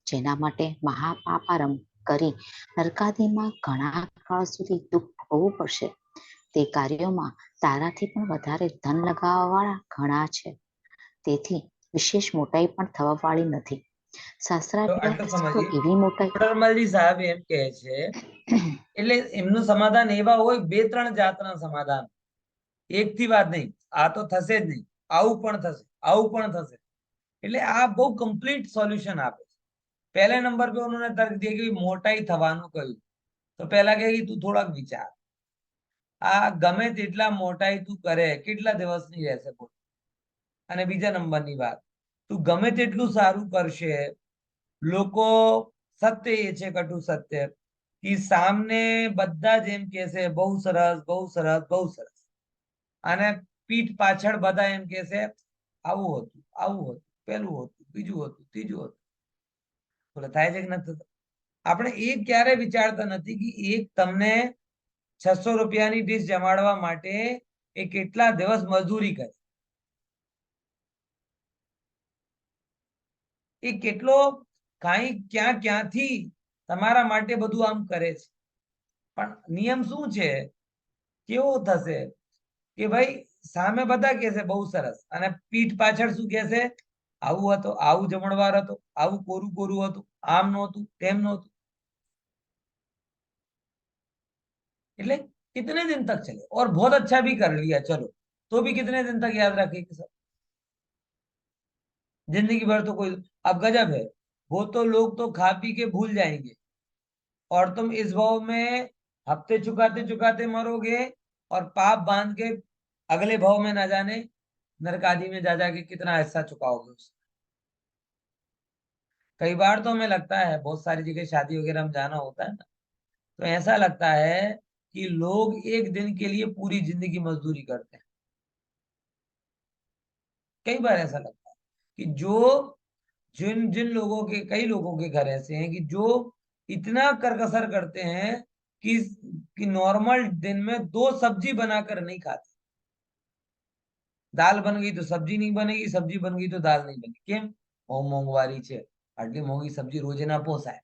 જેના માટે મહાપાપારંભ કરી નરકાદિમાં ઘણા કાળ સુધી દુઃખ ભોગવવું પડશે, તે કાર્યોમાં તારાથી પણ વધારે ધન લગાવવાવાળા ઘણા છે. તેથી વિશેષ મોટાઈ પણ થવા વાળી નથી. તો આટલું શાસ્ત્રાભ્યાસ તો સમજીએ. એવી મોટાઈ. કોડરમલજી સાહેબ એમ કહે છે, એટલે એમનું સમાધાન એવા હોય, બે ત્રણ જાતના સમાધાન, એક થી વાત નહીં, આ તો થશે જ નહીં, આવું પણ થશે, આવું પણ થશે। એટલે આ બહુ કમ્પ્લીટ સોલ્યુશન આપે છે। પહેલા નંબર पे उन्होंने तर्क दिया कि મોટાઈ થવાનું કહ્યું, તો પહેલા કહે કે તું થોડાક વિચાર, આ ગમે તેટલા મોટાઈ તું કરે કેટલા દિવસની રહેશે બોલ। અને બીજા નંબરની વાત, તું ગમે તેટલું સારું કરશે, લોકો સત્ય એ છે, કટુ સત્ય, કે સામને બધા જ એમ કહેશે બહુ સરસ, બહુ સરસ, બહુ સરસ, અને પીઠ પાછળ બધા એમ કહેશે આવું હતું, આવું હતું, પેલું હતું, બીજું હતું, ત્રીજું હતું। બોલે થાય છે કે નથી થતું? આપણે એ ક્યારે વિચારતા નથી કે એક તમને 600 રૂપિયાની ડીશ જમાડવા માટે એ કેટલા દિવસ મજદૂરી કરે, એ કેટલો કાંઈ ક્યાં ક્યાંથી તમારા માટે બધું આમ કરે છે। પણ નિયમ શું છે, કેવો થશે કે ભાઈ સામે બધા કહેશે બહુ સરસ, અને પીઠ પાછળ શું કહેશે, આવું હતું, આવું જમણવાર હતો, આવું કોરું કોરું હતું, આમ નહોતું, તેમ નહોતું। એટલે कितने दिन तक चले, और बहुत अच्छा भी कर लिया चलो, तो भी कितने दिन तक याद रखेगी सब, जिंदगी भर तो कोई। अब गजब है, वो तो लोग तो खा पी के भूल जाएंगे, और तुम इस भाव में हफ्ते चुकाते चुकाते मरोगे, और पाप बांध के अगले भाव में ना जाने नरक आदि में जा जाके कितना हिस्सा चुकाओगे उसका। कई बार तो हमें लगता है, बहुत सारी जगह शादी वगैरह में जाना होता है ना, तो ऐसा लगता है कि लोग एक दिन के लिए पूरी जिंदगी मजदूरी करते हैं। कई बार ऐसा लगता है कि जो जिन जिन लोगों के, कई लोगों के घर ऐसे हैं कि जो इतना करकसर करते हैं कि नॉर्मल दिन में दो सब्जी बनाकर नहीं खाते। दाल बन गई तो सब्जी नहीं बनेगी, सब्जी बन गई तो दाल नहीं बनेगी। કેમ? બહુ મોંઘવારી છે, આટલી મોંઘી सब्जी रोजे ना पोसाय,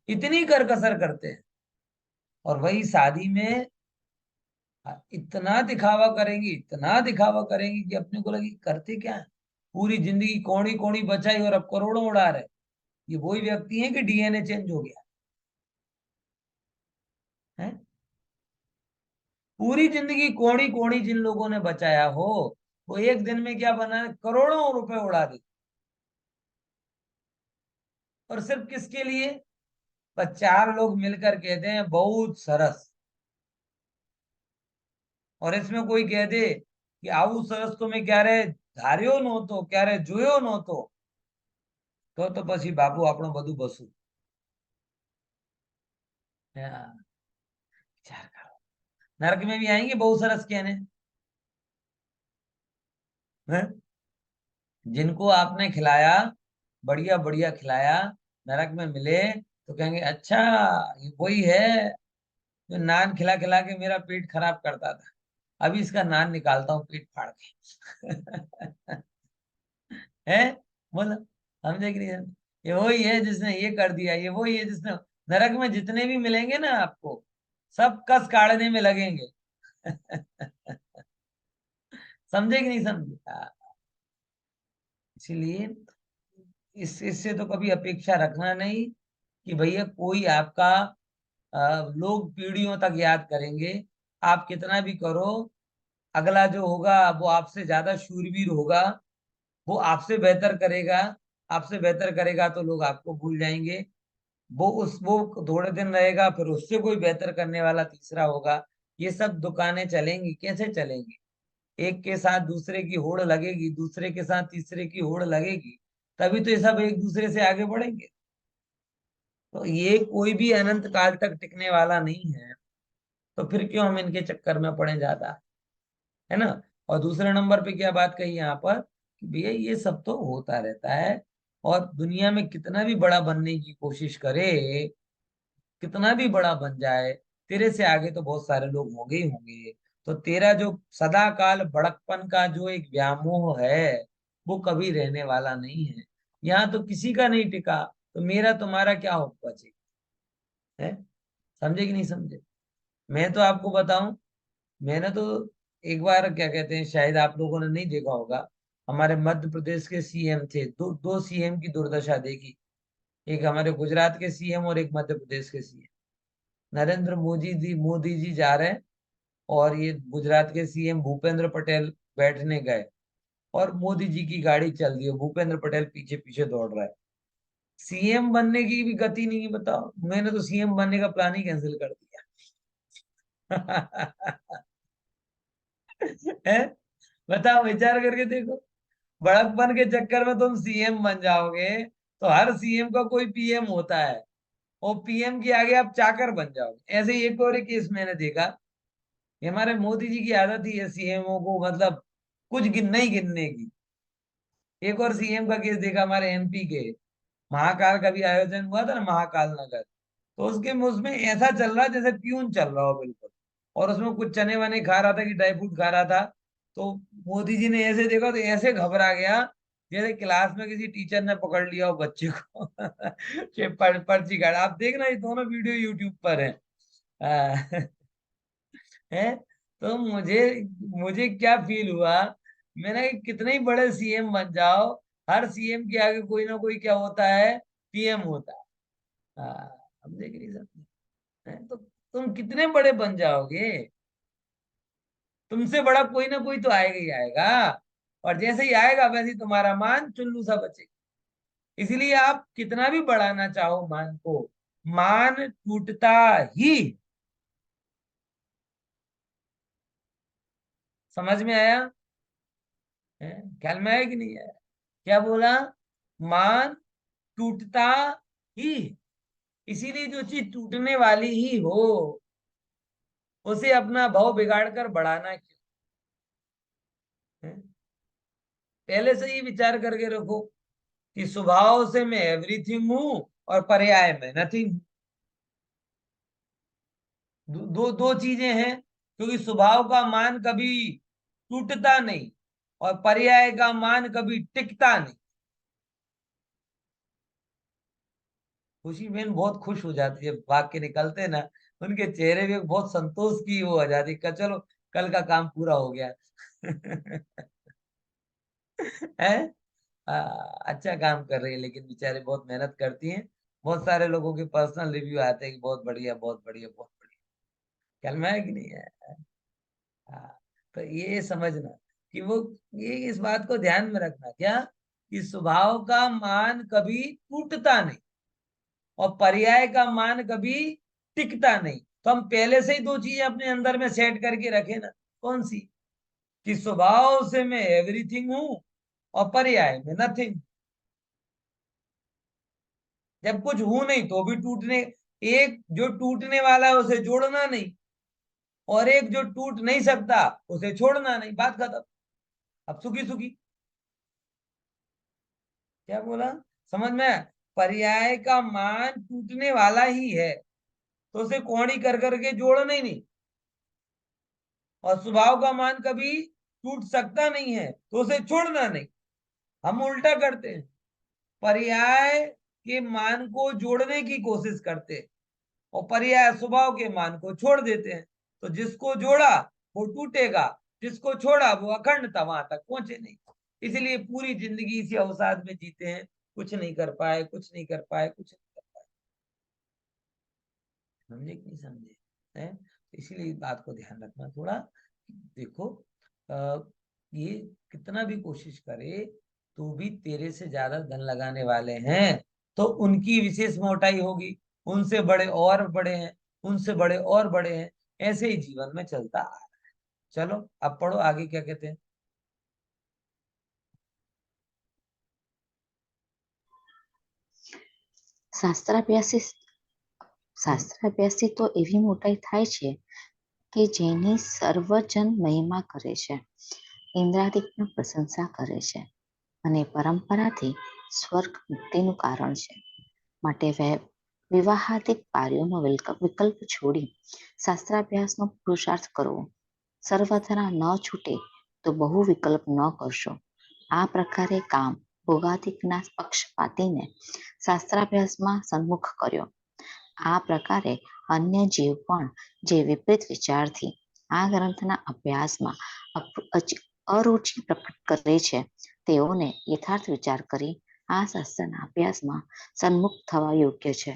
इतनी करकसर करते हैं। और वही शादी में इतना दिखावा करेंगी, इतना दिखावा करेंगी कि अपने को लगे करते क्या है। पूरी जिंदगी कौड़ी कौड़ी बचाई और अब करोड़ों उड़ा रहे। ये वही व्यक्ति है कि डीएनए चेंज हो गया है। पूरी जिंदगी कौड़ी कौड़ी जिन लोगों ने बचाया हो, वो एक दिन में क्या बना, करोड़ों रुपए उड़ा दे। और सिर्फ किसके लिए? बस चार लोग मिलकर कहते हैं बहुत सरस, और इसमें कोई कह दे कि आऊ सरस तो मैं क्या रे धार्यो नहोतो, क्या रे जोयो नहोतो, तो પછી બાપુ આપણું બધું બસું। हाँ, विचार करो, नरक में भी आएंगे बहुत सरस कहने, हैं? जिनको आपने खिलाया, बढ़िया बढ़िया खिलाया, नरक में मिले तो कहेंगे अच्छा ये वही है जो नान खिला खिला के मेरा पेट खराब करता था, अभी इसका नान निकालता हूँ पेट फाड़ के। है, बोलो, समझे कि नहीं समझे? ये वही है जिसने ये कर दिया, ये वही है जिसने, नरक में जितने भी मिलेंगे ना आपको, सब कस काटने में लगेंगे। समझे कि नहीं समझे? इसीलिए इससे तो कभी अपेक्षा रखना नहीं कि भैया कोई आपका, लोग पीढ़ियों तक याद करेंगे। आप कितना भी करो, अगला जो होगा वो आपसे ज्यादा शूरवीर होगा, वो आपसे बेहतर करेगा। आपसे बेहतर करेगा तो लोग आपको भूल जाएंगे। वो थोड़े दिन रहेगा, फिर उससे कोई बेहतर करने वाला तीसरा होगा। ये सब दुकानें चलेंगी, कैसे चलेंगी? एक के साथ दूसरे की होड़ लगेगी, दूसरे के साथ तीसरे की होड़ लगेगी, तभी तो ये सब एक दूसरे से आगे बढ़ेंगे। तो ये कोई भी अनंत काल तक टिकने वाला नहीं है, तो फिर क्यों हम इनके चक्कर में पड़े ज्यादा, है ना? और दूसरे नंबर पे क्या बात कही यहाँ पर कि भैया ये सब तो होता रहता है, और दुनिया में कितना भी बड़ा बनने की कोशिश करे, कितना भी बड़ा बन जाए, तेरे से आगे तो बहुत सारे लोग होंगे ही होंगे। तो तेरा जो सदा काल बड़कपन का जो एक व्यामोह है, वो कभी रहने वाला नहीं है। यहाँ तो किसी का नहीं टिका, तो मेरा तुम्हारा क्या हो बचे, है? समझे कि नहीं समझे? मैं तो आपको बताऊं, मैंने तो एक बार, क्या कहते हैं, शायद आप लोगों ने नहीं देखा होगा, हमारे मध्य प्रदेश के सीएम थे, दो सीएम की दुर्दशा देखी। एक हमारे गुजरात के सीएम और एक मध्य प्रदेश के सीएम। नरेंद्र मोदी जी जा रहे हैं, और ये गुजरात के सीएम भूपेंद्र पटेल बैठने गए, और मोदी जी की गाड़ी चल रही है, भूपेंद्र पटेल पीछे पीछे दौड़ रहा है। सीएम बनने की भी गति नहीं, बताओ, मैंने तो सीएम बनने का प्लान ही कैंसिल कर दिया। है? बताओ, विचार करके देखो। बड़कपन के चक्कर में तुम सीएम बन जाओगे, तो हर सीएम का कोई पीएम होता है, और पीएम के आगे आप चाकर बन जाओगे। ऐसे ही एक और एक केस मैंने देखा। ये हमारे मोदी जी की आदत ही है सीएमओ को, मतलब कुछ नहीं गिनने की। एक और सीएम का केस देखा, हमारे एमपी के, महाकाल का भी आयोजन हुआ था ना, महाकाल नगर। तो उसमें ऐसा चल रहा है जैसे प्यून चल रहा हो बिल्कुल, और उसमें कुछ चने वने खा रहा था कि ड्राई फ्रूट खा रहा था। तो मोदी जी ने ऐसे देखा तो ऐसे घबरा गया, जैसे क्लास में किसी टीचर ने पकड़ लिया हो बच्चे को। पर्ची काट, आप देखना, ये दोनों वीडियो यूट्यूब पर है। है? तो मुझे मुझे क्या फील हुआ, मैंने कहा कितने ही बड़े सीएम बन जाओ, हर सीएम के आगे कोई ना कोई क्या होता है, पीएम होता है। समझे कि नहीं समझे? हैं? तो तुम कितने बड़े बन जाओगे, तुमसे बड़ा कोई ना कोई तो आएगा ही आएगा, और जैसे ही आएगा वैसे ही तुम्हारा मान चुल्लू सा बचेगा। इसलिए आप कितना भी बढ़ाना चाहो मान को, मान टूटता ही। समझ में आया? है? ख्याल में आया कि नहीं आया? क्या बोला? मान टूटता ही। इसीलिए जो चीज टूटने वाली ही हो, उसे अपना भाव बिगाड़ कर बढ़ाना क्यों? है? पहले से ही विचार करके रखो कि स्वभाव से मैं एवरीथिंग हूं, और पर्याय में नथिंग। दो दो चीजें हैं, क्योंकि स्वभाव का मान कभी टूटता नहीं, और पर्याय का मान कभी टिकता नहीं। खुशी बहन बहुत खुश हो जाती है, भाग के निकलते ना, उनके चेहरे पे बहुत संतोष की वो आ जाती है, चलो कल का काम पूरा हो गया। है? आ, अच्छा काम कर रही है, लेकिन बेचारे बहुत मेहनत करती हैं। बहुत सारे लोगों के पर्सनल रिव्यू आते हैं कि बहुत बढ़िया, बहुत बढ़िया, बहुत बढ़िया। ख्याल में है कि नहीं है? हाँ। तो ये समझना कि वो, ये इस बात को ध्यान में रखना क्या, कि स्वभाव का मान कभी टूटता नहीं, और पर्याय का मान कभी टिकता नहीं। तो हम पहले से ही दो चीजें अपने अंदर में सेट करके रखे ना। कौन सी? कि स्वभाव से मैं एवरीथिंग हूं, और पर्याय में नथिंग। जब कुछ हूं नहीं तो भी टूटने, एक जो टूटने वाला है उसे जोड़ना नहीं, और एक जो टूट नहीं सकता उसे छोड़ना नहीं, बात खत्म। अब सुखी सुखी। क्या बोला, समझ में आया? पर्याय का मान टूटने वाला ही है, तो उसे कौड़ी कर करके जोड़ना ही नहीं। और स्वभाव का मान कभी टूट सकता नहीं है, तो उसे छोड़ना नहीं। हम उल्टा करते हैं, पर्याय के मान को जोड़ने की कोशिश करते हैं और पर्याय स्वभाव के मान को छोड़ देते हैं। तो जिसको जोड़ा वो टूटेगा, जिसको छोड़ा वो अखंडता वहां तक पहुंचे नहीं। इसलिए पूरी जिंदगी इसी अवसाद में जीते हैं, कुछ नहीं कर पाए, कुछ नहीं कर पाए, कुछ नहीं कर पाए। समझे कि नहीं समझे? है, इसीलिए इस बात को ध्यान रखना थोड़ा। देखो, आ, ये कितना भी कोशिश करे तो भी तेरे से ज्यादा धन लगाने वाले हैं, तो उनकी विशेष मोटाई होगी। उनसे बड़े और बड़े हैं, उनसे बड़े और बड़े हैं। ऐसे ही जीवन में चलता आ रहा है। चलो अब पढ़ो आगे क्या कहते हैं। શાસ્ત્રાભ્યાસી हम्म, શાસ્ત્રાભ્યાસી તો એવી મોટાઈ થાય છે કે જેની સર્વજન મહિમા કરે છે, ઇન્દ્રાદિક પણ પ્રશંસા કરે છે અને પરંપરાથી સ્વર્ગ મુક્તિનું કારણ છે. માટે વિવાહાદિક કાર્યોનો વિકલ્પ છોડી શાસ્ત્રાભ્યાસનો પુરુષાર્થ કરવો. સર્વથના ન છૂટે તો બહુ વિકલ્પ ન કરશો. આ પ્રકારે કામ ભોગાદિકના પક્ષપાતીને શાસ્ત્રાભ્યાસમાં સન્મુખ કર્યો. આ પ્રકારે અન્ય જીવ પણ જે વિપરીત વિચારથી આ ગ્રંથના અભ્યાસમાં અરુચિ પ્રકટ કરે છે, તેઓને યથાર્થ વિચાર કરી આ શાસ્ત્રના અભ્યાસમાં સન્મુખ થવા યોગ્ય છે.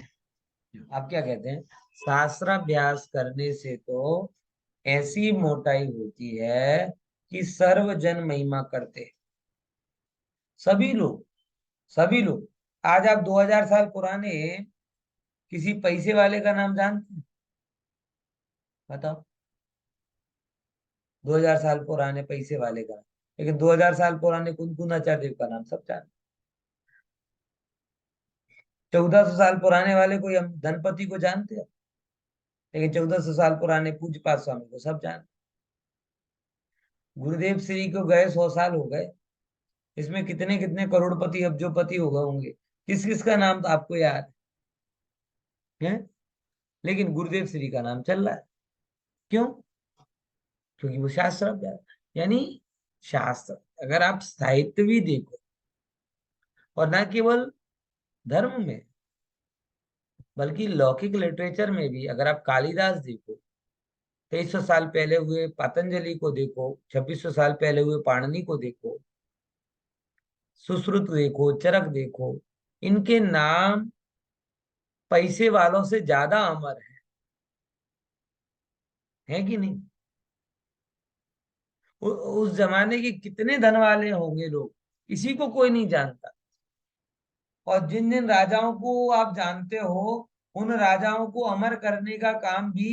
अब क्या कहते हैं, शास्त्राभ्यास करने से तो ऐसी मोटाई होती है कि सर्वजन महिमा करते हैं। सभी लोग, सभी लोग। आज आप 2000 साल पुराने किसी पैसे वाले का नाम जानते हैं? बताओ, 2000 साल पुराने पैसे वाले का नाम। लेकिन 2000 साल पुराने कुनकुनाचार्य का नाम सब जानते। 1400 साल पुराने वाले कोई हम धनपति को जानते हैं, लेकिन 1400 साल पुराने पूज्यपाद स्वामी को सब जानते। गुरुदेव श्री को गए 100 साल हो गए, इसमें कितने कितने करोड़पति अब्जोपति हो गए होंगे, किस किस का नाम तो आपको याद है? लेकिन गुरुदेव श्री का नाम चल रहा है। क्यों? क्योंकि वो शास्त्र अभ्यास, यानी शास्त्र, अगर आप साहित्य भी देखो, और ना केवल धर्म में बल्कि लौकिक लिटरेचर में भी, अगर आप कालिदास देखो, 2300 साल पहले हुए पतंजलि को देखो, 2600 साल पहले हुए पाणिनि को देखो, सुश्रुत देखो, चरक देखो, इनके नाम पैसे वालों से ज्यादा अमर है कि नहीं? उस जमाने के कितने धन वाले होंगे लोग, किसी को कोई नहीं जानता। और जिन जिन राजाओं को आप जानते हो, उन राजाओं को अमर करने का काम भी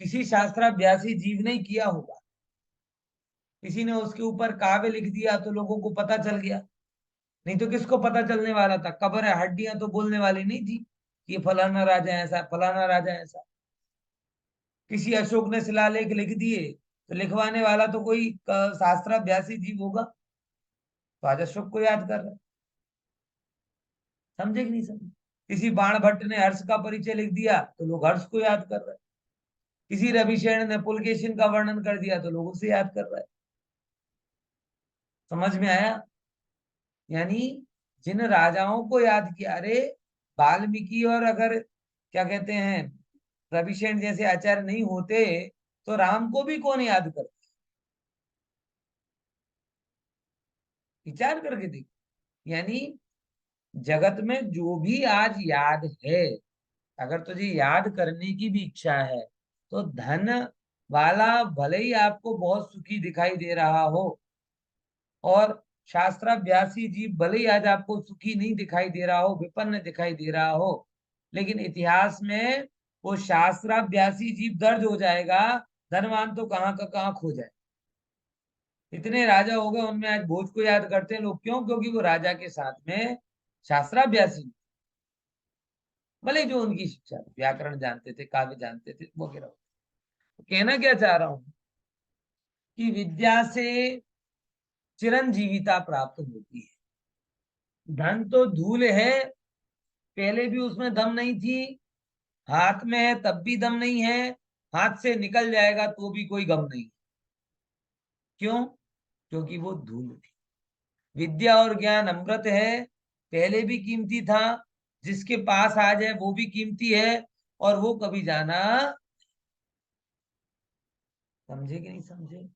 किसी शास्त्राभ्यासी जीव ने किया होगा। किसी ने उसके ऊपर काव्य लिख दिया तो लोगों को पता चल गया, नहीं तो किसको पता चलने वाला था? कब्र है, हड्डियां तो बोलने वाली नहीं थी कि ये फलाना राजा ऐसा, फलाना राजा ऐसा। किसी अशोक ने शिलालेख लिख दिए, तो लिखवाने वाला तो कोई शास्त्राभ्यासी जीव होगा, तो आज अशोक को याद कर रहे हैं। समझे कि नहीं समझे? किसी बाण भट्ट ने हर्ष का परिचय लिख दिया तो लोग हर्ष को याद कर रहे हैं। किसी रविशेण ने पुलकेशिन का वर्णन कर दिया तो लोग उसे याद कर रहे हैं। समझ में आया? यानी जिन राजाओं को याद किया, अरे वाल्मीकि और अगर क्या कहते हैं रविशेण जैसे आचार्य नहीं होते तो राम को भी कौन याद करता? विचार करके देखो। यानी जगत में जो भी आज याद है, अगर तुझे याद करने की भी इच्छा है, तो धन वाला भले ही आपको बहुत सुखी दिखाई दे रहा हो, और शास्त्राभ्यासी जीव भले ही आज आपको सुखी नहीं दिखाई दे रहा हो, विपन्न दिखाई दे रहा हो, लेकिन इतिहास में वो शास्त्राभ्यासी जीव दर्ज हो जाएगा। धनवान तो कहाँ का कहाँ खो जाए। इतने राजा हो गए, उनमें आज भोज को याद करते हैं लोग, क्यों? क्योंकि वो राजा के साथ में शास्त्राभ्यासी, भले जो उनकी शिक्षा व्याकरण जानते थे, काव्य जानते थे वगैरह। तो कहना क्या चाह रहा हूं कि विद्या से चिरंजीविता प्राप्त होती है। धन तो धूल है, पहले भी उसमें दम नहीं थी, हाथ में है तब भी दम नहीं है, हाथ से निकल जाएगा तो भी कोई गम नहीं। क्यों? क्योंकि वो धूल थी। विद्या और ज्ञान अमृत है, पहले भी कीमती था, जिसके पास आ जाए वो भी कीमती है, और वो कभी जाना। समझे कि नहीं समझे?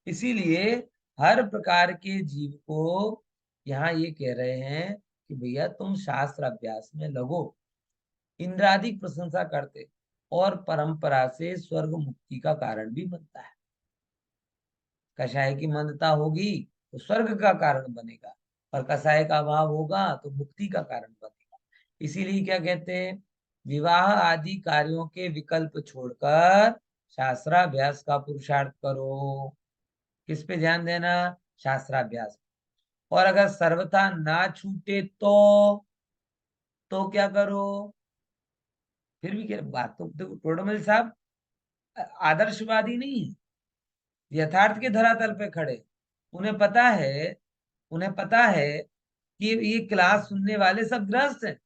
इसीलिए हर प्रकार के जीव को यहाँ ये कह रहे हैं कि भैया तुम शास्त्र अभ्यास में लगो। इंद्रादिक प्रशंसा करते, और परंपरा से स्वर्ग मुक्ति का कारण भी बनता है। कषाय की मंदता होगी तो स्वर्ग का कारण बनेगा, और कषाय का अभाव होगा तो मुक्ति का कारण बनेगा। इसीलिए क्या कहते हैं, विवाह आदि कार्यों के विकल्प छोड़कर शास्त्राभ्यास का पुरुषार्थ करो। किस पे ध्यान देना? शास्त्राभ्यास। और अगर सर्वथा ना छूटे तो क्या करो? फिर भी कह रहे, बात तो देखो टोडरमल साहब आदर्शवादी नहीं है, यथार्थ के धरातल पे खड़े। उन्हें पता है, उन्हें पता है कि ये क्लास सुनने वाले सब गृहस्थ हैं,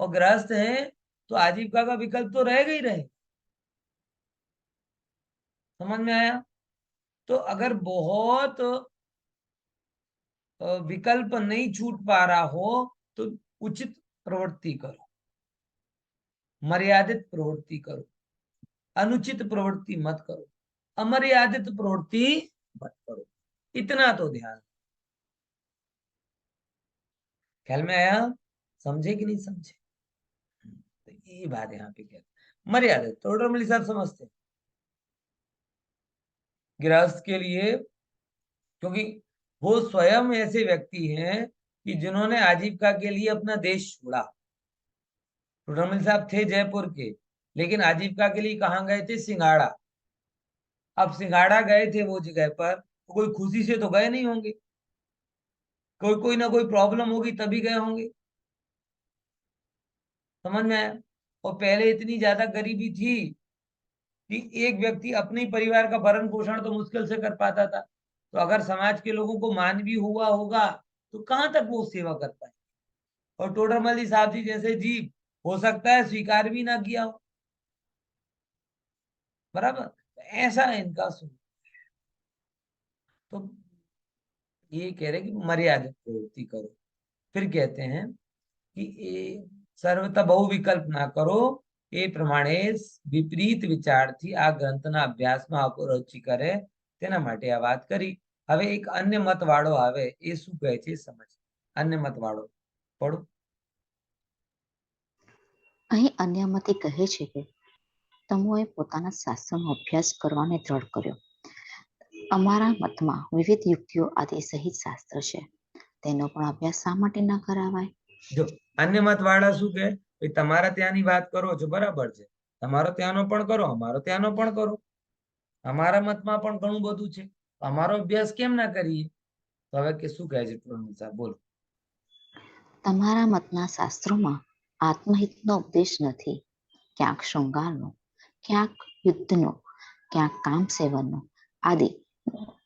और गृहस्थ हैं तो आजीविका का विकल्प तो रहेगा ही रहे। समझ में आया? तो अगर बहुत विकल्प नहीं छूट पा रहा हो तो उचित प्रवृत्ति करो, मर्यादित प्रवृत्ति करो, अनुचित प्रवृत्ति मत करो, अमर्यादित प्रवृत्ति मत करो। इतना तो ध्यान। ख्याल में आया? समझे कि नहीं समझे? तो ये बात यहाँ पे क्या, मर्यादित तो टोटल सब समझते हैं गृहस्थ के लिए, क्योंकि वो स्वयं ऐसे व्यक्ति हैं कि जिन्होंने आजीविका के लिए अपना देश छोड़ा। टोटल साहब थे जयपुर के, लेकिन आजीविका के लिए कहाँ गए थे? सिंगाड़ा। अब सिंगाड़ा गए थे वो जगह पर, तो कोई खुशी से तो गए नहीं होंगे, कोई कोई ना कोई प्रॉब्लम होगी तभी गए होंगे। समझ में आया? और पहले इतनी ज्यादा गरीबी थी कि एक व्यक्ति अपने ही परिवार का भरण पोषण तो मुश्किल से कर पाता था, तो अगर समाज के लोगों को मान भी हुआ होगा तो कहाँ तक वो सेवा कर पाए। और टोडरमल साहब जी जैसे जीव हो सकता है स्वीकार भी ना किया हो। बराबर, तो ऐसा है इनका सुन। तो ये कह रहे कि मर्यादित प्रवृत्ति करो। फिर कहते हैं कि सर्वथा बहु विकल्प ना करो, એ પ્રમાણે વિપરીત વિચારથી આ ગ્રંથના અભ્યાસમાં અપરુચિ કરે, તેના માટે આ વાત કરી। હવે એક અન્ય મત વાળો આવે, એ શું કહે છે સમજ। અન્ય મત વાળો પढ़ो। અહીં અન્ય મતે કહે છે કે તમોએ પોતાના શાસ્ત્રનો અભ્યાસ કરવાને દ્રઢ કર્યો। અમારા મતમાં વિવિધ યુક્તિઓ આદિ સહિત શાસ્ત્ર છે, તેનો પણ અભ્યાસ શા માટે ન કરાવાય? જો અન્ય મત વાળા શું કહે, ભાઈ તમારા ત્યાંની વાત કરો છો બરાબર છે, તમારો ત્યાંનો પણ કરો, અમારો ત્યાંનો પણ કરો, અમારા મતમાં પણ ઘણું બધું છે, અમારો અભ્યાસ કેમ ના કરીએ? તો હવે કે શું કહે છે ટોડરમલ સાહેબ, બોલો। તમારા મતના શાસ્ત્રોમાં આત્મહિતનો ઉપદેશ નથી, ક્યાંક શૃંગારનો, ક્યાંક યુદ્ધનો, ક્યાંક કામ સેવનનો આદિ,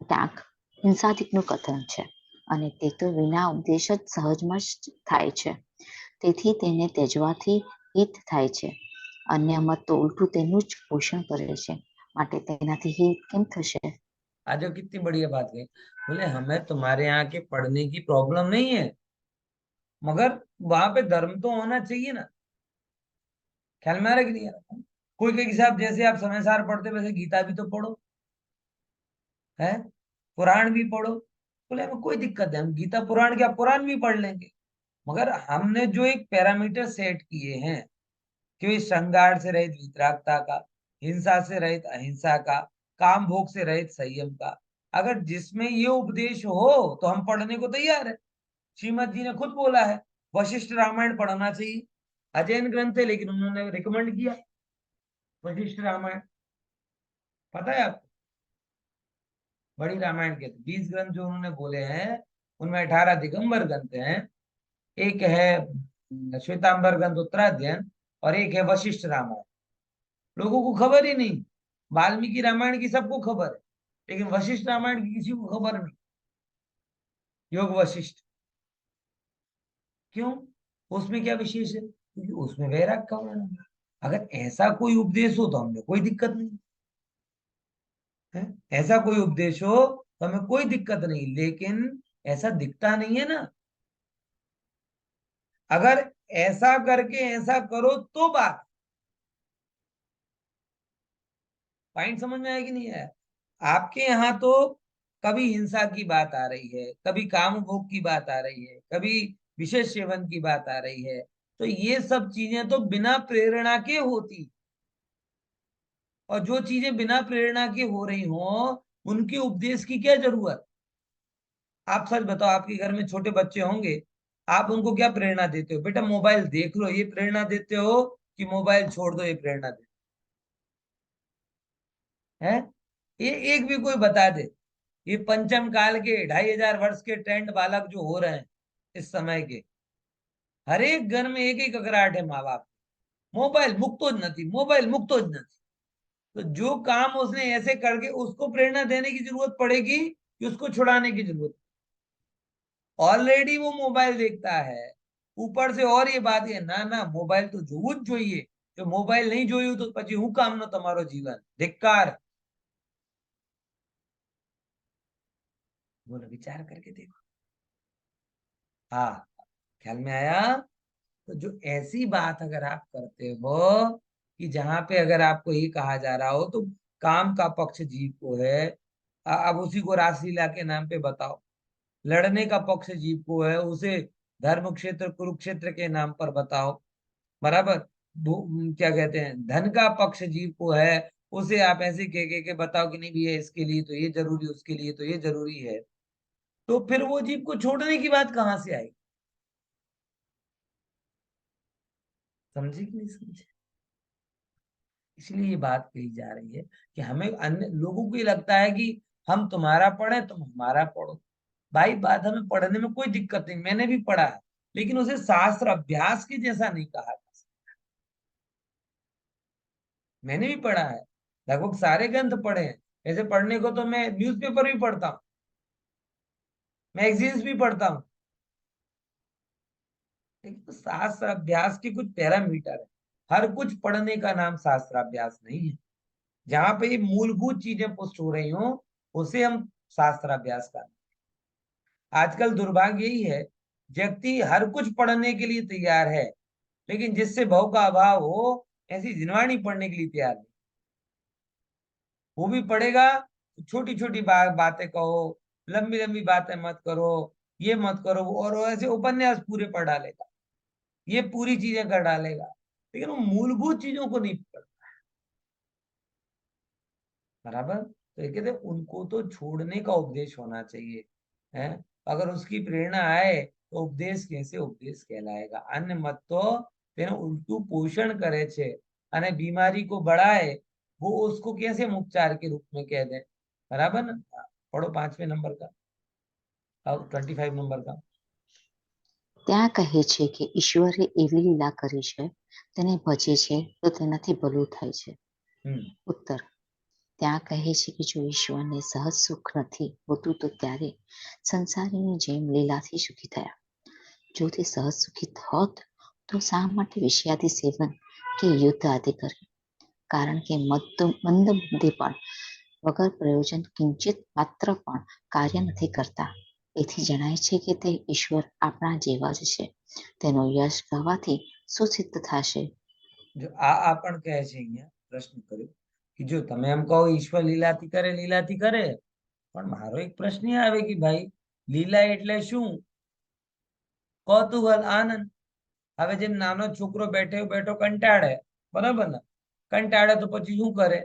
ક્યાંક હિંસાધિકનું કથન છે, અને તે તો વિના ઉપદેશ જ સહજમાં જ થાય છે, તેથી તેને ત્યજવાથી હિત થાય છે। અન્ય મત તો ઉલટું તેનું જ પોષણ કરે છે, માટે તેનાથી હિત કેમ થશે? आज कितनी बढ़िया बात कही। बोले हमें तुम्हारे यहाँ के पढ़ने की प्रॉब्लम नहीं है, मगर वहां पे धर्म तो होना चाहिए ना। ख्याल में आ रहा है कि नहीं आ रहा? कोई कहे कि साहब जैसे आप समय सार पढ़ते वैसे गीता भी तो पढ़ो, है, पुराण भी पढ़ो। बोले हमें कोई दिक्कत है, हम गीता पुराण क्या पुराण भी पढ़ लेंगे, मगर हमने जो एक पैरामीटर सेट किए हैं कि भाई श्रृंगार से रहित वितरागता का, हिंसा से रहित अहिंसा का, काम भोग से रहित संयम का, अगर जिसमें ये उपदेश हो तो हम पढ़ने को तैयार है। श्रीमद जी ने खुद बोला है वशिष्ठ रामायण पढ़ना चाहिए, अजैन ग्रंथ है लेकिन उन्होंने रिकमेंड किया वशिष्ठ रामायण। पता है आपको? बड़ी रामायण के 20 ग्रंथ जो उन्होंने बोले हैं, उनमें 18 दिगंबर ग्रंथ हैं, एक है श्वेतांबर ग्रंथ उत्तराध्ययन, और एक है वशिष्ठ रामायण। लोगों को खबर ही नहीं, वाल्मीकि रामायण की सबको खबर है, लेकिन वशिष्ठ रामायण की किसी को खबर नहीं। योग वशिष्ठ, क्यों? उसमें क्या विशेष है? क्योंकि उसमें वैराग का वर्णन है। अगर ऐसा कोई उपदेश हो तो हमें कोई दिक्कत नहीं है। ऐसा कोई उपदेश हो तो हमें कोई दिक्कत नहीं, लेकिन ऐसा दिखता नहीं है ना। अगर ऐसा करके ऐसा करो तो बात, पॉइंट समझ में आया कि नहीं आया? आपके यहाँ तो कभी हिंसा की बात आ रही है, कभी काम भोग की बात आ रही है, कभी विशेष सेवन की बात आ रही है। तो ये सब चीजें तो बिना प्रेरणा के होती, और जो चीजें बिना प्रेरणा के हो रही हो उनके उपदेश की क्या जरूरत? आप सच बताओ, आपके घर में छोटे बच्चे होंगे, आप उनको क्या प्रेरणा देते हो? बेटा मोबाइल देख लो, ये प्रेरणा देते हो? कि मोबाइल छोड़ दो, ये प्रेरणा देते हैं? ये एक भी कोई बता दे। ये पंचम काल के 2500 वर्ष के ट्रेंड बालक जो हो रहे हैं इस समय के, हर एक घर में एक एक अकराट है माँ बाप, मोबाइल मुक्तो જ નથી, मोबाइल मुक्तो જ નથી। तो जो काम उसने ऐसे करके उसको प्रेरणा देने की जरूरत पड़ेगी कि उसको छुड़ाने की जरूरत? ऑलरेडी वो मोबाइल देखता है, ऊपर से और ये बात है ना ना मोबाइल तो જોવું જ જોઈએ। जो मोबाइल नहीं જોયું तो પછી હું કામનો તમારો जीवन धिक्कार। बोलो, विचार करके देखो। हाँ, ख्याल में आया? तो जो ऐसी बात अगर आप करते हो कि जहां पे अगर आपको ये कहा जा रहा हो तो काम का पक्ष जीव को है, अब उसी को रासलीला के नाम पे बताओ। लड़ने का पक्ष जीव को है, उसे धर्म क्षेत्र कुरुक्षेत्र के नाम पर बताओ। बराबर। क्या कहते हैं, धन का पक्ष जीव को है, उसे आप ऐसे के बताओ कि नहीं भैया इसके लिए तो ये जरूरी, उसके लिए तो ये जरूरी है। तो फिर वो जीव को छोड़ने की बात कहाँ से आई? समझे कि नहीं समझे? इसलिए ये बात कही जा रही है कि हमें, अन्य लोगों को ये लगता है कि हम तुम्हारा पढ़े तुम हमारा पढ़ो। भाई बात, हमें पढ़ने में कोई दिक्कत नहीं, मैंने भी पढ़ा है, लेकिन उसे शास्त्र अभ्यास के जैसा नहीं कहा जा सकता। मैंने भी पढ़ा है, लगभग सारे ग्रंथ पढ़े हैं। ऐसे पढ़ने को तो मैं न्यूज़पेपर भी पढ़ता हूँ, मैगजीन्स भी पढ़ता हूँ, लेकिन तो शास्त्र अभ्यास के कुछ पैरामीटर है। हर कुछ पढ़ने का नाम शास्त्र अभ्यास नहीं है। जहां पे ये मूलभूत चीजें पुष्ट हो रही हो उसे हम शास्त्र अभ्यास कर। आजकल दुर्भाग्य यही है, व्यक्ति हर कुछ पढ़ने के लिए तैयार है, लेकिन जिससे भव का अभाव हो ऐसी जिनवाणी पढ़ने के लिए तैयार नहीं। वो भी पढ़ेगा तो छोटी छोटी बातें कहो, लंबी लंबी बातें मत करो, ये मत करो, और वो ऐसे उपन्यास पूरे पढ़ डालेगा, ये पूरी चीजें कर डालेगा, लेकिन वो मूलभूत चीजों को नहीं पढ़। बराबर। तो ये कहते हैं, उनको तो छोड़ने का उपदेश होना चाहिए है। अगर उसकी प्रेरणा आए तो उपदेश कैसे उपदेश कहलाएगा? अन्य मत तो तेने उल्टू पोषण करे छे અને बीमारी को बढ़ाए, वो उसको कैसे उपचार के रूप में कह दे? बराबर ना? पढ़ो 5वें नंबर का, अब 25 नंबर का। ત્યાં કહે છે કે ઈશ્વરે એવી લીલા કરી છે તેને ભજે છે તો તેનાથી ભલું થાય છે. हम्म। ઉત્તર. ત્યાં કહે છે કે જો ઈશ્વરને સહજ સુખ નથી હોતું તો ત્યારે સંસારીની જેમ લીલાથી સુખી થયા. જો તે સહજ સુખી હોત તો શા માટે વિષયાદિ સેવન કે યુદ્ધ આદિ કરે? કારણ કે મંદ બુદ્ધિ પણ વગર પ્રયોજન કિંચિત માત્ર પણ કાર્ય નથી કરતા. એથી જણાય છે કે તે ઈશ્વર આપણા જેવા જ છે. તેનો યશ ગાવાથી શું સિદ્ધ થશે? जो आ પણ કહે છે અહીંયા પ્રશ્ન કર્યો કે જો તમે એમ કહો ઈશ્વર લીલાથી કરે, લીલાથી કરે, પણ મારો એક પ્રશ્ન એ આવે કે ભાઈ લીલા એટલે શું? કૌતૂહલ, આનંદ। હવે જેમ નાનો છોકરો બેઠો બેઠો કંટાળે, બરાબર ને? કંટાળે તો પછી શું કરે?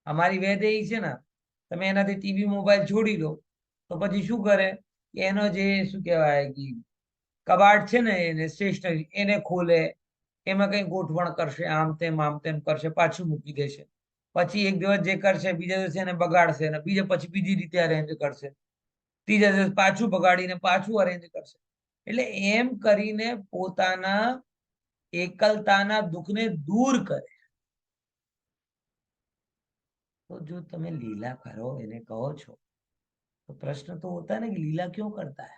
અમારી વેદેઈ છે ને, તમે એનાથી ટીવી મોબાઈલ છોડી લો તો પછી શું કરે? એનો જે શું કહેવાય કે કબાટ છે ને, એને સ્ટેશનરી એને ખોલે, એમાં કઈ ગોઠવણ કરશે, આમ તેમ કરશે, પાછું મૂકી દેશે। પછી એક દિવસ જે કરશે બીજા દિવસે એને બગાડશે, અને બીજા પછી બીજી રીતે અરેન્જ કરશે, ત્રીજા દિવસ પાછું બગાડીને પાછું અરેન્જ કરશે। એટલે એમ કરીને પોતાના એકલતાના દુઃખને દૂર કરે। तो जो तुम्हें लीला करो इन्हें कहो छो, तो प्रश्न तो होता है ना कि लीला क्यों करता है?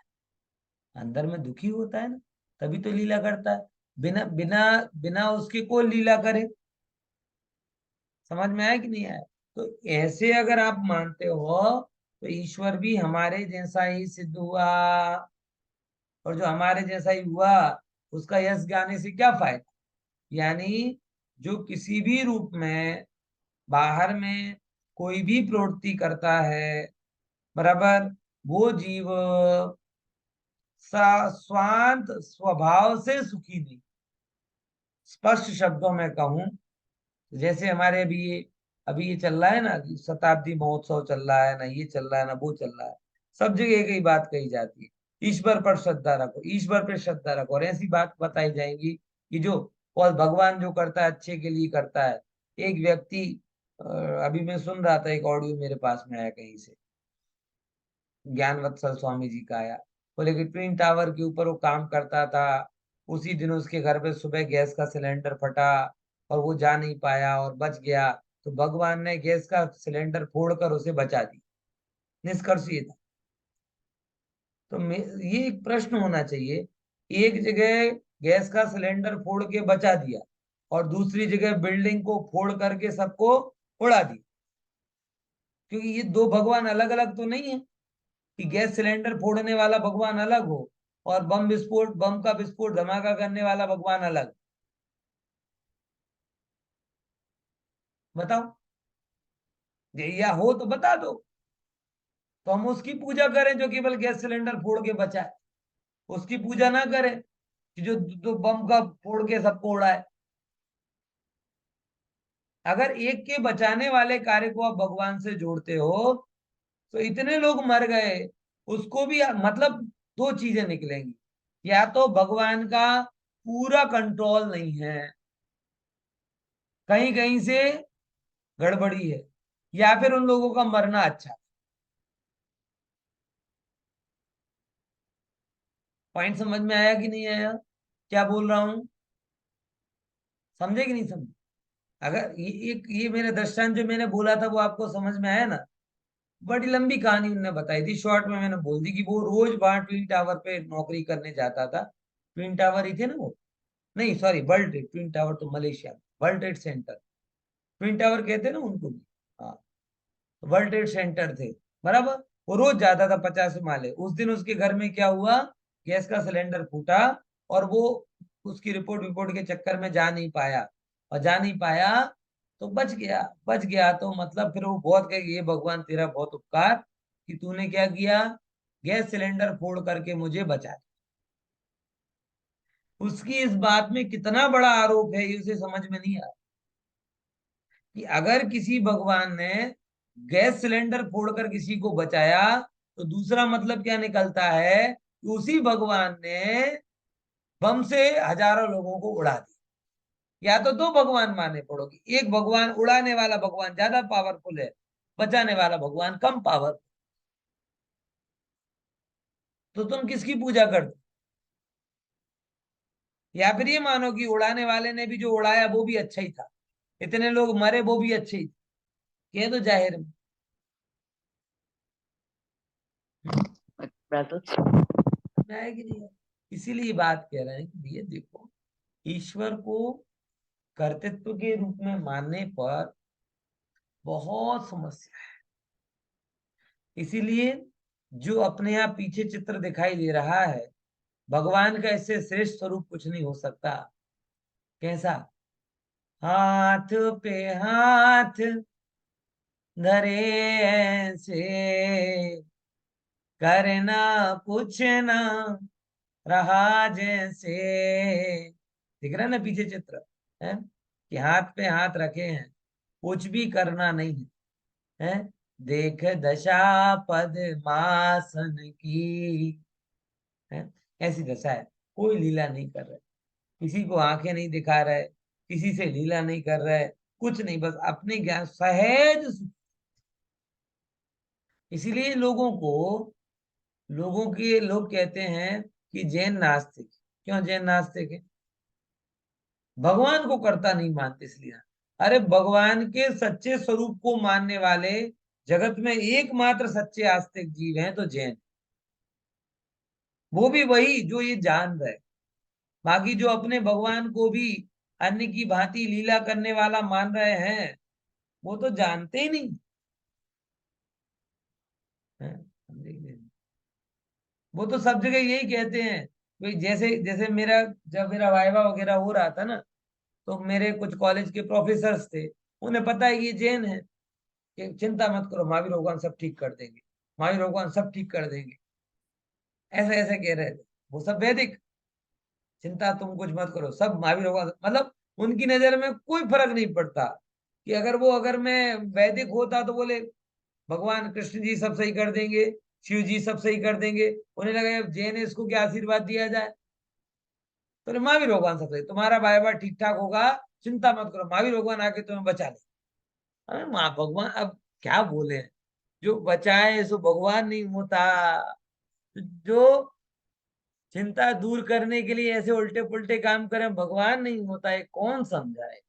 अंदर में दुखी होता है ना, तभी तो लीला करता है। बिना बिना बिना उसके कोई लीला करे। समझ में आया कि नहीं आया? तो ऐसे अगर आप मानते हो तो ईश्वर भी हमारे जैसा ही सिद्ध हुआ, और जो हमारे जैसा ही हुआ उसका यश गाने से क्या फायदा। यानी जो किसी भी रूप में बाहर में कोई भी प्रवृत्ति करता है, बराबर, वो जीव स्वांत स्वभाव से सुखी नहीं। स्पष्ट शब्दों में कहूं, जैसे हमारे अभी ये चल रहा है ना कि शताब्दी महोत्सव चल रहा है ना, ये चल रहा है ना, वो चल रहा है। सब जगह एक ही बात कही जाती है, ईश्वर पर श्रद्धा रखो, ईश्वर पर श्रद्धा रखो, और ऐसी बात बताई जाएंगी कि जो, और भगवान जो करता है अच्छे के लिए करता है। एक व्यक्ति, अभी मैं सुन रहा था, एक ऑडियो मेरे पास में आया कहीं से, ज्ञान वत्सल स्वामी जी का आया। बोले कि ट्विन टावर के ऊपर वो काम करता था, उसी दिन उसके घर पे सुबह गैस का सिलेंडर फटा, और वो जा नहीं पाया और बच गया। तो भगवान ने गैस का सिलेंडर फोड़कर उसे बचा दी। निष्कर्ष ये था। तो ये एक प्रश्न होना चाहिए, एक जगह गैस का सिलेंडर फोड़ के बचा दिया, और दूसरी जगह बिल्डिंग को फोड़ करके सबको उड़ा दिया। क्योंकि ये दो भगवान अलग अलग तो नहीं है कि गैस सिलेंडर फोड़ने वाला भगवान अलग हो और बम का विस्फोट धमाका करने वाला भगवान अलग। बताओ, या हो तो बता दो, तो हम उसकी पूजा करें जो केवल गैस सिलेंडर फोड़ के बचा है। उसकी पूजा ना करें कि जो जो बम का फोड़ के सबको उड़ाए। अगर एक के बचाने वाले कार्य को आप भगवान से जोड़ते हो, तो इतने लोग मर गए, उसको भी मतलब दो चीजें निकलेंगी। या तो भगवान का पूरा कंट्रोल नहीं है, कहीं कहीं से गड़बड़ी है, या फिर उन लोगों का मरना अच्छा है। पॉइंट समझ में आया कि नहीं आया, क्या बोल रहा हूं? समझे कि नहीं समझे? अगर ये मेरे दृष्टांत जो मैंने बोला था वो आपको समझ में आया ना? बड़ी लंबी कहानी उनने बताई थी, शॉर्ट में मैंने बोल दी कि वो रोज वहां ट्विन टावर पे नौकरी करने जाता था। ट्विन टावर ही थे ना वो, नहीं sorry, world trade, twin tower तो मलेशिया में, world trade centre, twin tower कहते हैं ना उनको भी। हाँ, वर्ल्ड ट्रेड सेंटर थे, बराबर। वो रोज जाता था 50 माले। उस दिन उसके घर में क्या हुआ, गैस का सिलेंडर फूटा, और वो उसकी रिपोर्ट रिपोर्ट के चक्कर में जा नहीं पाया, और जा नहीं पाया तो बच गया। बच गया तो मतलब फिर वो बहुत कहे, ये भगवान तेरा बहुत उपकार कि तूने क्या किया, गैस सिलेंडर फोड़ करके मुझे बचा दिया। उसकी इस बात में कितना बड़ा आरोप है ये उसे समझ में नहीं आ, कि अगर किसी भगवान ने गैस सिलेंडर फोड़कर किसी को बचाया, तो दूसरा मतलब क्या निकलता है कि उसी भगवान ने बम से हजारों लोगों को उड़ा दिया। या तो दो भगवान माने पड़ोगे, एक भगवान उड़ाने वाला भगवान ज्यादा पावरफुल है, बचाने वाला भगवान कम पावर। तो तुम किसकी पूजा करते? या फिर ये मानो कि उड़ाने वाले ने भी जो उड़ाया वो भी अच्छा ही था, इतने लोग मरे वो भी अच्छे ही थे, कह दो जाहिर में। है कि नहीं है? इसीलिए बात कह रहे हैं कि भैया देखो, ईश्वर को कर्तृत्व के रूप में मानने पर बहुत समस्या है। इसीलिए जो अपने यहाँ पीछे चित्र दिखाई दे रहा है, भगवान का इससे श्रेष्ठ स्वरूप कुछ नहीं हो सकता। कैसा? हाथ पे हाथ धरे ऐसे, करना पूछना रहा जैसे। दिख रहा है ना पीछे चित्र, है कि हाथ पे हाथ रखे हैं, कुछ भी करना नहीं है, है? देख दशा पद्मासन की, है? ऐसी दशा है, कोई लीला नहीं कर रहे, किसी को आंखें नहीं दिखा रहे, किसी से लीला नहीं कर रहे, कुछ नहीं, बस अपने ज्ञान सहज इसीलिए लोग कहते हैं कि जैन नास्तिक। क्यों जैन नास्तिक है? भगवान को कर्ता नहीं मानते इसलिए। अरे भगवान के सच्चे स्वरूप को मानने वाले जगत में एकमात्र सच्चे आस्तिक जीव हैं तो जैन। वो भी वही जो ये जान रहे। बाकी जो अपने भगवान को भी अन्य की भांति लीला करने वाला मान रहे हैं, वो तो जानते ही नहीं हैं। वो तो सब जगह यही कहते हैं। भाई जैसे जैसे मेरा, जब मेरा वाइवा वगैरह हो रहा था ना, तो मेरे कुछ कॉलेज के प्रोफेसर्स थे, उन्हें पता है कि ये जैन है, कि चिंता मत करो, महावीर भगवान सब ठीक कर देंगे, महावीर भगवान सब ठीक कर देंगे, ऐसे ऐसे कह रहे थे। वो सब वैदिक, चिंता तुम कुछ मत करो, सब महावीर भगवान, मतलब उनकी नजर में कोई फर्क नहीं पड़ता। कि अगर मैं वैदिक होता तो बोले भगवान कृष्ण जी सब सही कर देंगे, शिव जी सब सही कर देंगे, उन्हें लगा अब जैन है, इसको क्या आशीर्वाद दिया जाए। तो महावीर भगवान सब सही, तुम्हारा बाय ठीक ठाक होगा, चिंता मत करो, महावीर भगवान आके तुम्हें बचा ले। अरे माँ भगवान अब क्या बोले, जो बचाए सो भगवान नहीं होता। जो चिंता दूर करने के लिए ऐसे उल्टे पुल्टे काम करें, भगवान नहीं होता है, कौन समझाए।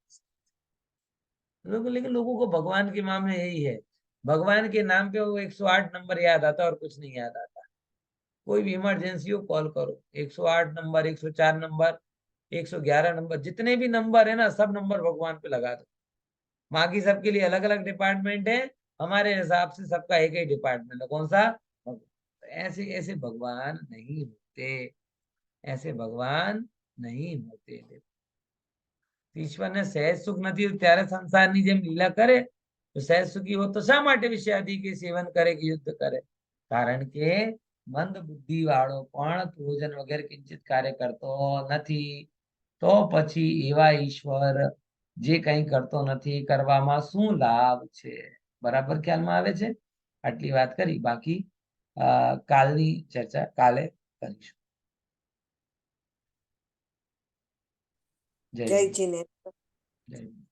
लेकिन लोगों को भगवान के मामले यही है, भगवान के नाम पे वो 108 नंबर याद आता और कुछ नहीं याद आता। कोई भी इमरजेंसी हो कॉल करो, 108 नंबर, 104 नंबर, 111 नंबर, जितने भी नंबर है ना, सब नंबर भगवान पे लगा दो। बाकी सबके लिए अलग अलग डिपार्टमेंट है, हमारे हिसाब से सबका एक ही डिपार्टमेंट है, कौन सा? ऐसे ऐसे भगवान नहीं होते, ऐसे भगवान नहीं होते। ઈશ્વર ને સહેજ સુખ નથી ત્યારે સંસારની જેમ લીલા કરે, તો સહેજ સુખી હો તો શા માટે વિષયાદિ કે સેવન કરે કે યુદ્ધ કરે? કારણ કે મંદ બુદ્ધિ વાળો પણ ભોજન વગેરે કિંચિત કાર્ય કરતો નથી, તો પછી એવા ઈશ્વર જે કંઈ કરતો નથી, કરવામાં શું લાભ છે? બરાબર ખ્યાલમાં આવે છે? આટલી વાત કરી, બાકી કાલની ચર્ચા કાલે કરીશું. જય જય હિન્દ. જીનેન્દ્ર. જય હિન્દ.